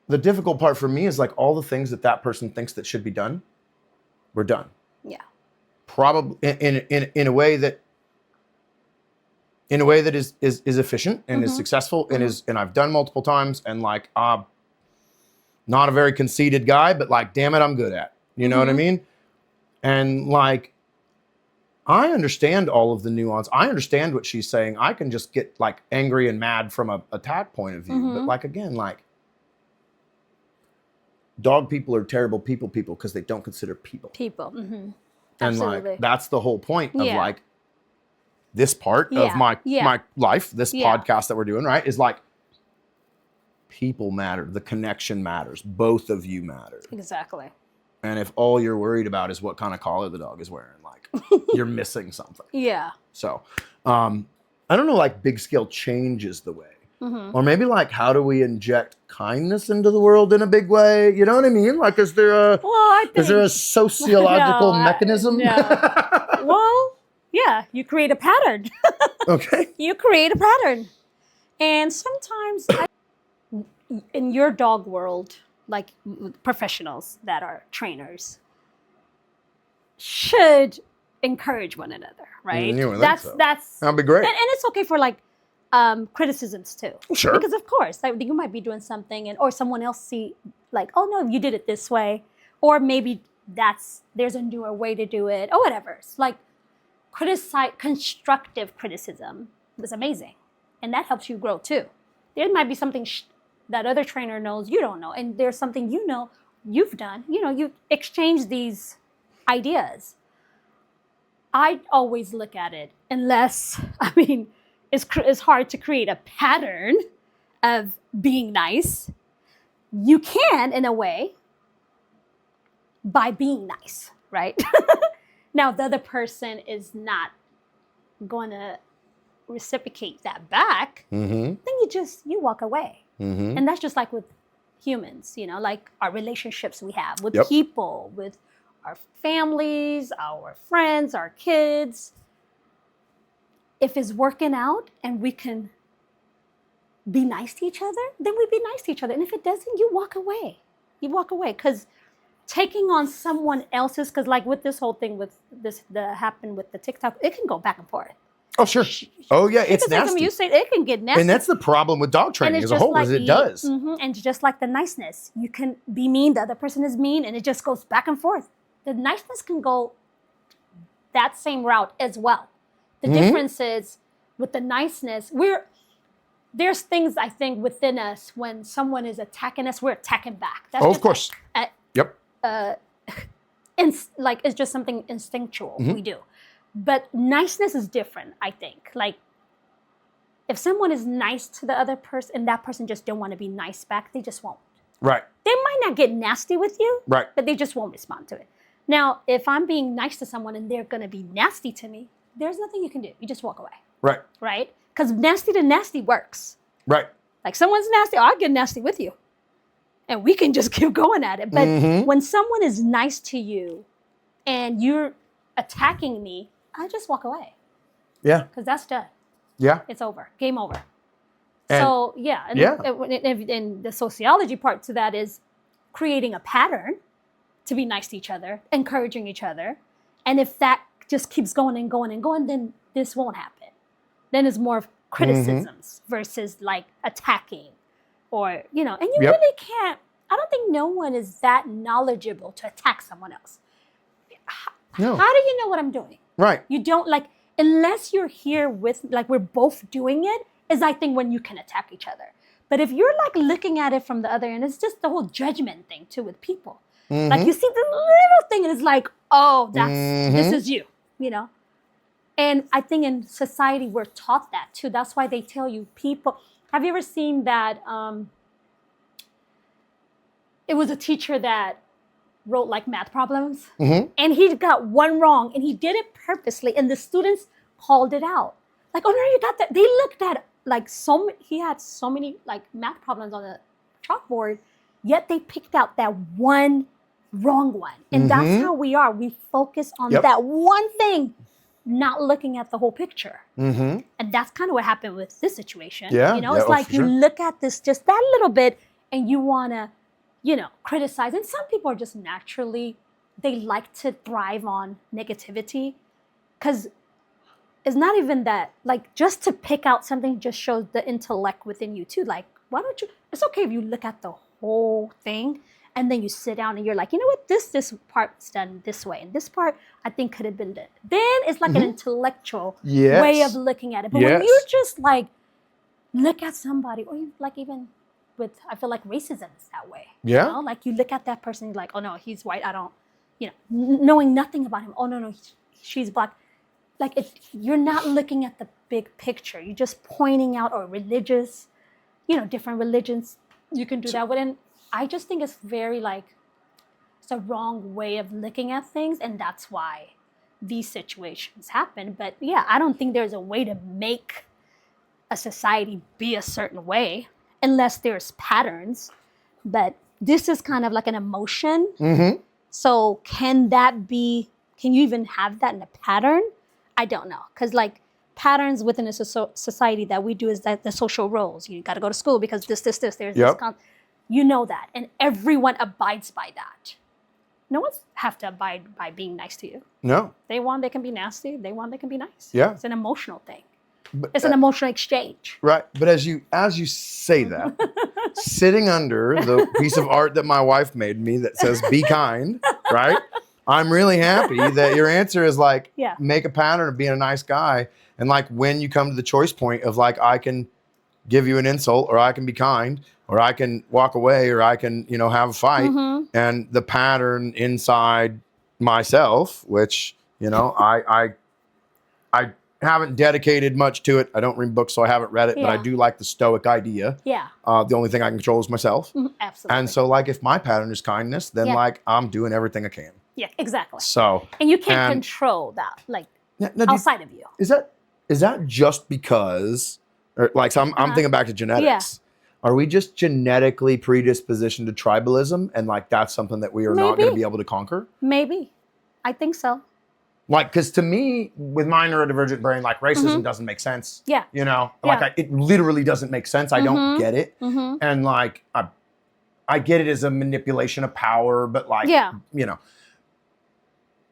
S4: the difficult part for me is like all the things that person thinks that should be done, we're done.
S2: Yeah.
S4: Probably in a way that is efficient and is successful and I've done multiple times, and like not a very conceited guy, but like damn it, I'm good at. You know what I mean? And like I understand all of the nuance. I understand what she's saying. I can just get like angry and mad from a attack point of view. But like again, like dog people are terrible people because they don't consider people.
S2: People. Mm-hmm.
S4: And
S2: Absolutely.
S4: like that's the whole point of
S2: Yeah.
S4: like this part of my life, this podcast that we're doing, right? Is like people matter, the connection matters, both of you matter.
S2: Exactly.
S4: And if all you're worried about is what kind of collar the dog is wearing, like you're missing something.
S2: Yeah.
S4: So I don't know, like big scale changes the way. Or maybe like how do we inject kindness into the world in a big way? You know what I mean? Like is there a sociological mechanism?
S2: Yeah. Well, yeah, you create a pattern.
S4: Okay.
S2: You create a pattern. And sometimes in your dog world, like professionals that are trainers should encourage one another, right?
S4: You would think
S2: That's
S4: so.
S2: that's
S4: That'd be great.
S2: and it's okay for like criticisms too.
S4: Sure.
S2: Because of course, like you might be doing something or someone else see like, oh no, you did it this way. Or maybe there's a newer way to do it or whatever. It's like constructive criticism is amazing. And that helps you grow too. There might be something that other trainer knows you don't know. And there's something you know you've done. You know, you exchange these ideas. I always look at it unless, I mean, it's hard to create a pattern of being nice. You can, in a way, by being nice, right? Now, the other person is not going to reciprocate that back, then you walk away. And that's just like with humans, you know, like our relationships we have with people, with our families, our friends, our kids. If it's working out and we can be nice to each other, then we be nice to each other. And if it doesn't, you walk away. You walk away because taking on someone else's, because like with this whole thing with this that happened with the TikTok, it can go back and forth.
S4: Oh, sure. Oh, yeah, it's nasty.
S2: You say it can get nasty.
S4: And that's the problem with dog training as a whole, is it does.
S2: And just like the niceness, you can be mean, the other person is mean, and it just goes back and forth. The niceness can go that same route as well. The difference is with the niceness, there's things I think within us when someone is attacking us, we're attacking back. That's
S4: of course.
S2: Yep. It's just something instinctual we do. But niceness is different, I think. Like, if someone is nice to the other person and that person just don't want to be nice back, they just won't.
S4: Right.
S2: They might not get nasty with you,
S4: right,
S2: but they just won't respond to it. Now, if I'm being nice to someone and they're going to be nasty to me, there's nothing you can do. You just walk away.
S4: Right.
S2: Right? Because nasty to nasty works.
S4: Right.
S2: Like someone's nasty, I'll get nasty with you. And we can just keep going at it. But when someone is nice to you and you're attacking me, I just walk away.
S4: Yeah.
S2: Because that's done.
S4: Yeah.
S2: It's over. Game over.
S4: And
S2: so, yeah. And the sociology part to that is creating a pattern to be nice to each other, encouraging each other. And if that just keeps going and going and going, then this won't happen. Then it's more of criticisms versus like attacking or, you know, and you really can't, I don't think no one is that knowledgeable to attack someone else.
S4: No.
S2: How do you know what I'm doing?
S4: Right.
S2: You don't like, unless you're here with, like we're both doing it, is I think when you can attack each other. But if you're like looking at it from the other end, it's just the whole judgment thing too with people. Like you see the little thing and it's like, oh, this is you, you know? And I think in society, we're taught that too. That's why they tell you people, have you ever seen that, it was a teacher that wrote like math problems and he got one wrong and he did it purposely and the students called it out. Like, oh no, you got that. They looked at like he had so many like math problems on the chalkboard, yet they picked out that one wrong one. And that's how we are. We focus on that one thing, not looking at the whole picture. And that's kind of what happened with this situation.
S4: Yeah.
S2: You know, it's like you look at this just that little bit and you want to, you know, criticize. And some people are just naturally, they like to thrive on negativity because it's not even that, like, just to pick out something just shows the intellect within you too. Like, why don't you, it's okay if you look at the whole thing and then you sit down and you're like, you know what, this part's done this way. And this part I think could have been done. Then it's like an intellectual way of looking at it. But when you just like look at somebody, or you like even with, I feel like racism is that way.
S4: Yeah.
S2: You know? Like you look at that person, you're like, oh no, he's white. I don't, you know, knowing nothing about him. Oh no, she's black. Like if you're not looking at the big picture, you're just pointing out or religious, you know, different religions you can do that with. And I just think it's very like, it's a wrong way of looking at things. And that's why these situations happen. But yeah, I don't think there's a way to make a society be a certain way unless there's patterns. But this is kind of like an emotion. So can you even have that in a pattern? I don't know. Because like patterns within a society that we do is that the social roles. You got to go to school because this, there's this. You know that. And everyone abides by that. No one's have to abide by being nice to you.
S4: No.
S2: They can be nasty. They can be nice.
S4: Yeah.
S2: It's an emotional thing.
S4: But,
S2: it's an emotional exchange.
S4: Right. But as you say that, sitting under the piece of art that my wife made me that says, be kind, right? I'm really happy that your answer is like, make a pattern of being a nice guy. And like when you come to the choice point of like, I can give you an insult or I can be kind or I can walk away or I can, you know, have a fight. And the pattern inside myself, which, you know, I haven't dedicated much to it. I don't read books, so I haven't read it, but I do like the Stoic idea.
S2: Yeah.
S4: The only thing I can control is myself.
S2: Absolutely.
S4: And so like if my pattern is kindness, then like I'm doing everything I can.
S2: Yeah, exactly.
S4: So
S2: and you can't control that, like outside of you.
S4: Is that just because, or like so I'm thinking back to genetics. Are we just genetically predispositioned to tribalism, and like that's something that we are not going to be able to conquer? Maybe,
S2: I think so.
S4: Like, because to me, with my neurodivergent brain, like racism doesn't make sense.
S2: Yeah.
S4: You know, like it literally doesn't make sense. I don't get it, and like I get it as a manipulation of power, but like you know.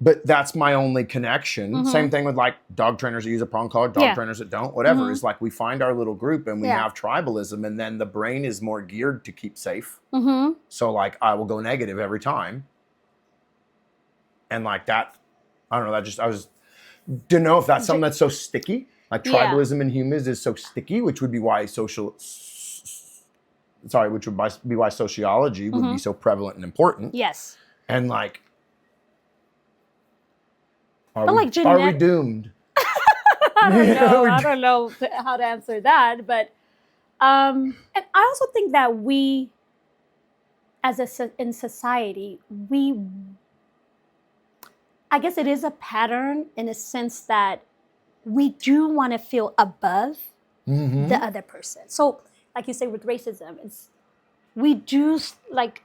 S4: But that's my only connection. Same thing with like dog trainers that use a prong collar, dog trainers that don't, whatever. It's like we find our little group and we have tribalism, and then the brain is more geared to keep safe. So like I will go negative every time. And like that, I don't know, didn't know if that's something that's so sticky. Like tribalism in humans is so sticky, which would be why sociology would be so prevalent and important.
S2: Yes.
S4: And like, are we doomed?
S2: I don't know how to answer that, but and I also think that we, in society, I guess it is a pattern in a sense that we do want to feel above the other person. So, like you say with racism, we do like,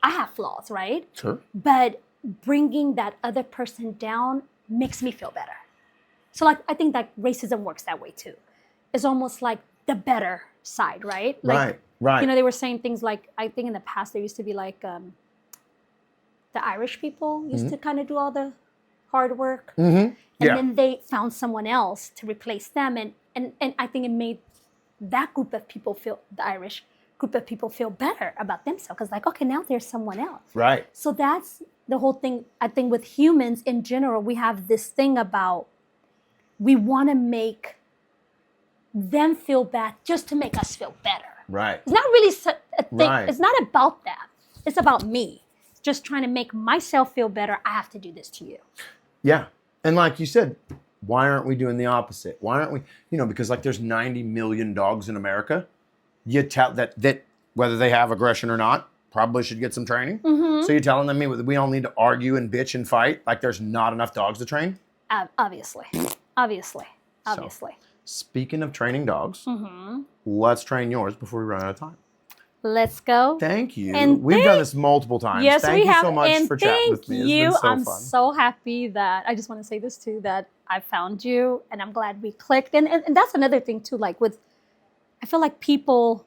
S2: I have flaws, right?
S4: Sure.
S2: But bringing that other person down makes me feel better. So like, I think that racism works that way too. It's almost like the better side, right? Like, right. You know, they were saying things like, I think in the past there used to be like, the Irish people used to kind of do all the hard work. And then they found someone else to replace them. And I think it made that group of people the Irish group of people feel better about themselves. Because like, okay, now there's someone else.
S4: Right.
S2: So that's the whole thing. I think with humans in general, we have this thing about we want to make them feel bad just to make us feel better.
S4: Right.
S2: It's not really a thing. Right. It's not about that. It's about me. It's just trying to make myself feel better. I have to do this to you.
S4: Yeah. And like you said, why aren't we doing the opposite? Why aren't we, you know, because like there's 90 million dogs in America. You tell that whether they have aggression or not, probably should get some training. So you're telling them we all need to argue and bitch and fight like there's not enough dogs to train?
S2: Obviously.
S4: So, speaking of training dogs, let's train yours before we run out of time.
S2: Let's go.
S4: Thank you.
S2: And
S4: We've done this multiple times.
S2: Yes,
S4: thank
S2: we
S4: you
S2: have.
S4: so much
S2: and
S4: for chatting with me.
S2: You.
S4: It's been so
S2: I'm
S4: fun.
S2: so happy that I just want to say this too, that I found you and I'm glad we clicked. And that's another thing too, like I feel like people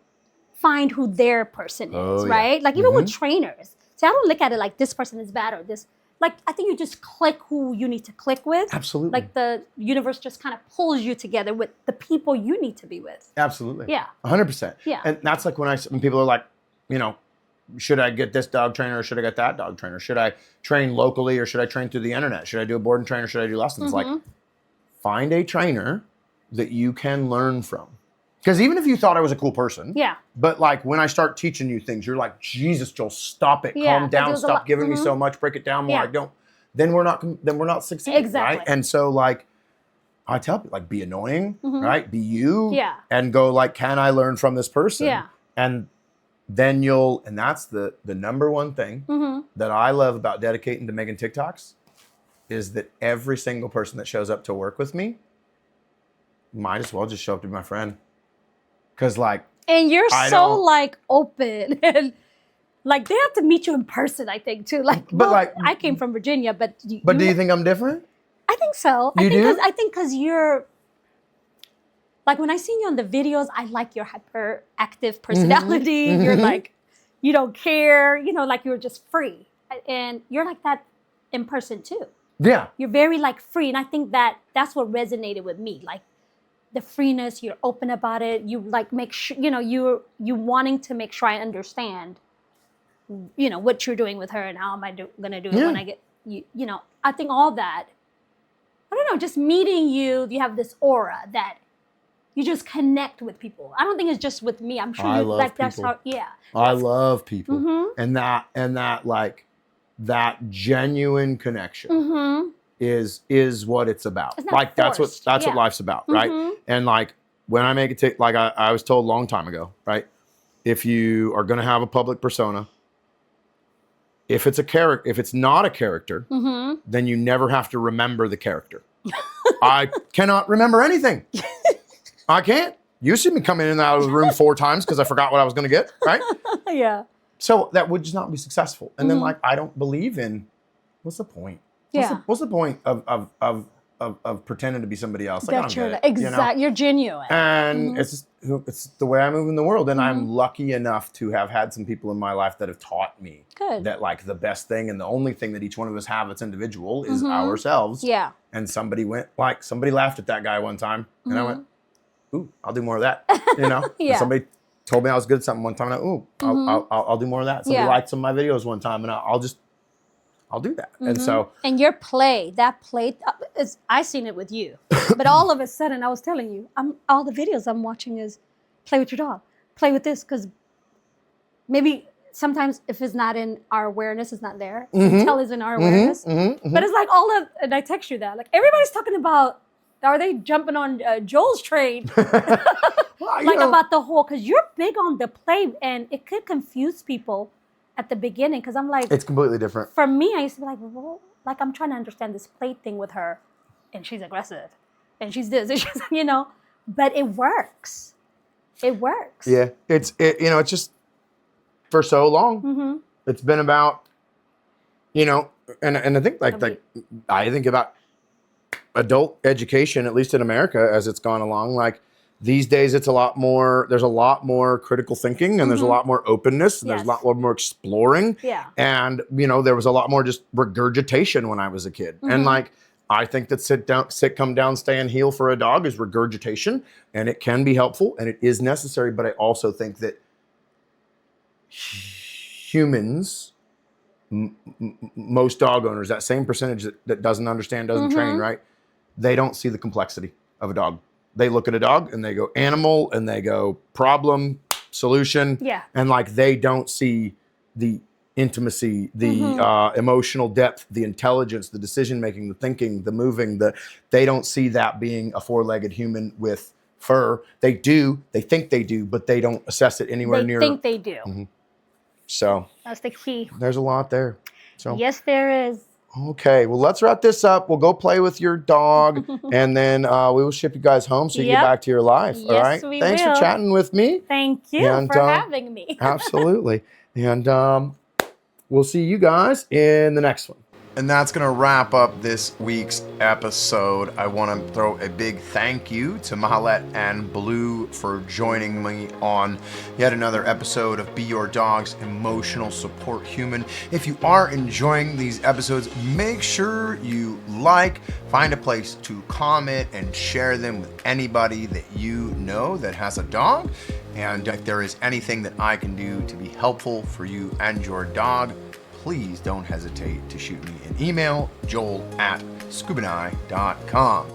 S2: find who their person is,
S4: Oh, yeah.
S2: right? Like even with trainers. See, I don't look at it like this person is bad or this. Like I think you just click who you need to click with.
S4: Absolutely.
S2: Like the universe just kind of pulls you together with the people you need to be with.
S4: Absolutely.
S2: Yeah.
S4: 100%.
S2: Yeah.
S4: And that's like when people are like, you know, should I get this dog trainer or should I get that dog trainer? Should I train locally or should I train through the internet? Should I do a board and train or should I do lessons? Like, find a trainer that you can learn from. Because even if you thought I was a cool person,
S2: Yeah.
S4: but like when I start teaching you things, you're like, Jesus, Joel, stop it,
S2: Yeah,
S4: calm down,
S2: there's a
S4: stop
S2: lot-
S4: giving me so much, break it down more.
S2: Yeah.
S4: I don't. Then we're not succeeding,
S2: Exactly.
S4: right? And so like, I tell people like, be annoying, right? Be you,
S2: Yeah.
S4: and go like, can I learn from this person?
S2: Yeah.
S4: And then and that's the number one thing that I love about dedicating to making TikToks is that every single person that shows up to work with me might as well just show up to be my friend. Cause like,
S2: and you're
S4: I
S2: so
S4: don't-
S2: like open and like they have to meet you in person, I think too. Like,
S4: But, like-
S2: I came from Virginia, but
S4: do you think I'm different?
S2: I think so.
S4: You do?
S2: I think because you're like when I see you on the videos, I like your hyperactive personality. You're like, you don't care, like you're just free, and you're like that in person too.
S4: Yeah.
S2: You're very like free, and I think that's what resonated with me. Like the freeness, you're open about it. You like make sure, you wanting to make sure I understand, what you're doing with her and how am I gonna do it when I get you. I think all that. I don't know, just meeting you, you have this aura that you just connect with people. I don't think it's just with me. I'm sure
S4: I
S2: you
S4: love
S2: like that's
S4: people.
S2: how. Yeah.
S4: I love people, and that like that genuine connection is what it's about.
S2: It's not
S4: Like that's
S2: forced.
S4: what
S2: Yeah.
S4: life's about, right? And like when I make it, like I was told a long time ago, right? If you are going to have a public persona, if it's a character, if it's not a character, then you never have to remember the character. I cannot remember anything. I can't. You see me come in and out of the room 4 times because I forgot what I was going to get, right?
S2: Yeah.
S4: So that would just not be successful. And then like, I don't believe in, what's the point? What's the point of pretending to be somebody else? Like, I don't get it,
S2: exactly. You're genuine.
S4: And it's the way I move in the world. And I'm lucky enough to have had some people in my life that have taught me that like the best thing and the only thing that each one of us have that's individual is ourselves.
S2: Yeah.
S4: And somebody laughed at that guy one time and I went, ooh, I'll do more of that. And somebody told me I was good at something one time and I'll do more of that. Somebody liked some of my videos one time and I'll do that. And so.
S2: And your that play, I seen it with you. But all of a sudden, I was telling you, all the videos I'm watching is play with your dog, play with this, because maybe sometimes if it's not in our awareness, it's not there. Intel is in our awareness. But it's like and I text you that, like everybody's talking about, are they jumping on Joel's train?
S4: Well,
S2: about the whole, because you're big on the play and it could confuse people at the beginning, because I'm like,
S4: it's completely different.
S2: for me, I used to be like, well, like I'm trying to understand this play thing with her, and she's aggressive, and she's this, and she's, but it works. It works.
S4: Yeah, it's just for so long. It's been about, and I think I think about adult education, at least in America, as it's gone along. Like these days, there's a lot more critical thinking, and there's a lot more openness, and there's a lot more exploring.
S2: Yeah.
S4: And there was a lot more just regurgitation when I was a kid, and like. I think that sit, come down, stay and heel for a dog is regurgitation, and it can be helpful and it is necessary. But I also think that humans, most dog owners, that same percentage that doesn't understand, doesn't train, right? They don't see the complexity of a dog. They look at a dog and they go animal and they go problem, solution.
S2: Yeah.
S4: And like they don't see the intimacy, the emotional depth, the intelligence, the decision-making, the thinking, the moving, they don't see that being a 4-legged human with fur. They do, they think they do, but they don't assess it anywhere near.
S2: They think they do.
S4: So
S2: That's the key.
S4: there's a lot there. So
S2: Yes, there is.
S4: Okay, well, let's wrap this up. We'll go play with your dog, and then we will ship you guys home so you get
S2: Yep.
S4: back to your life. All
S2: Yes,
S4: right.
S2: we
S4: Thanks
S2: will.
S4: for chatting with me.
S2: Thank you
S4: And,
S2: for having me.
S4: Absolutely. And we'll see you guys in the next one. And that's going to wrap up this week's episode. I want to throw a big thank you to Mahalet and Blue for joining me on yet another episode of Be Your Dog's Emotional Support Human. If you are enjoying these episodes, make sure you find a place to comment and share them with anybody that you know that has a dog. And if there is anything that I can do to be helpful for you and your dog, please don't hesitate to shoot me an email, joel@scubaneye.com.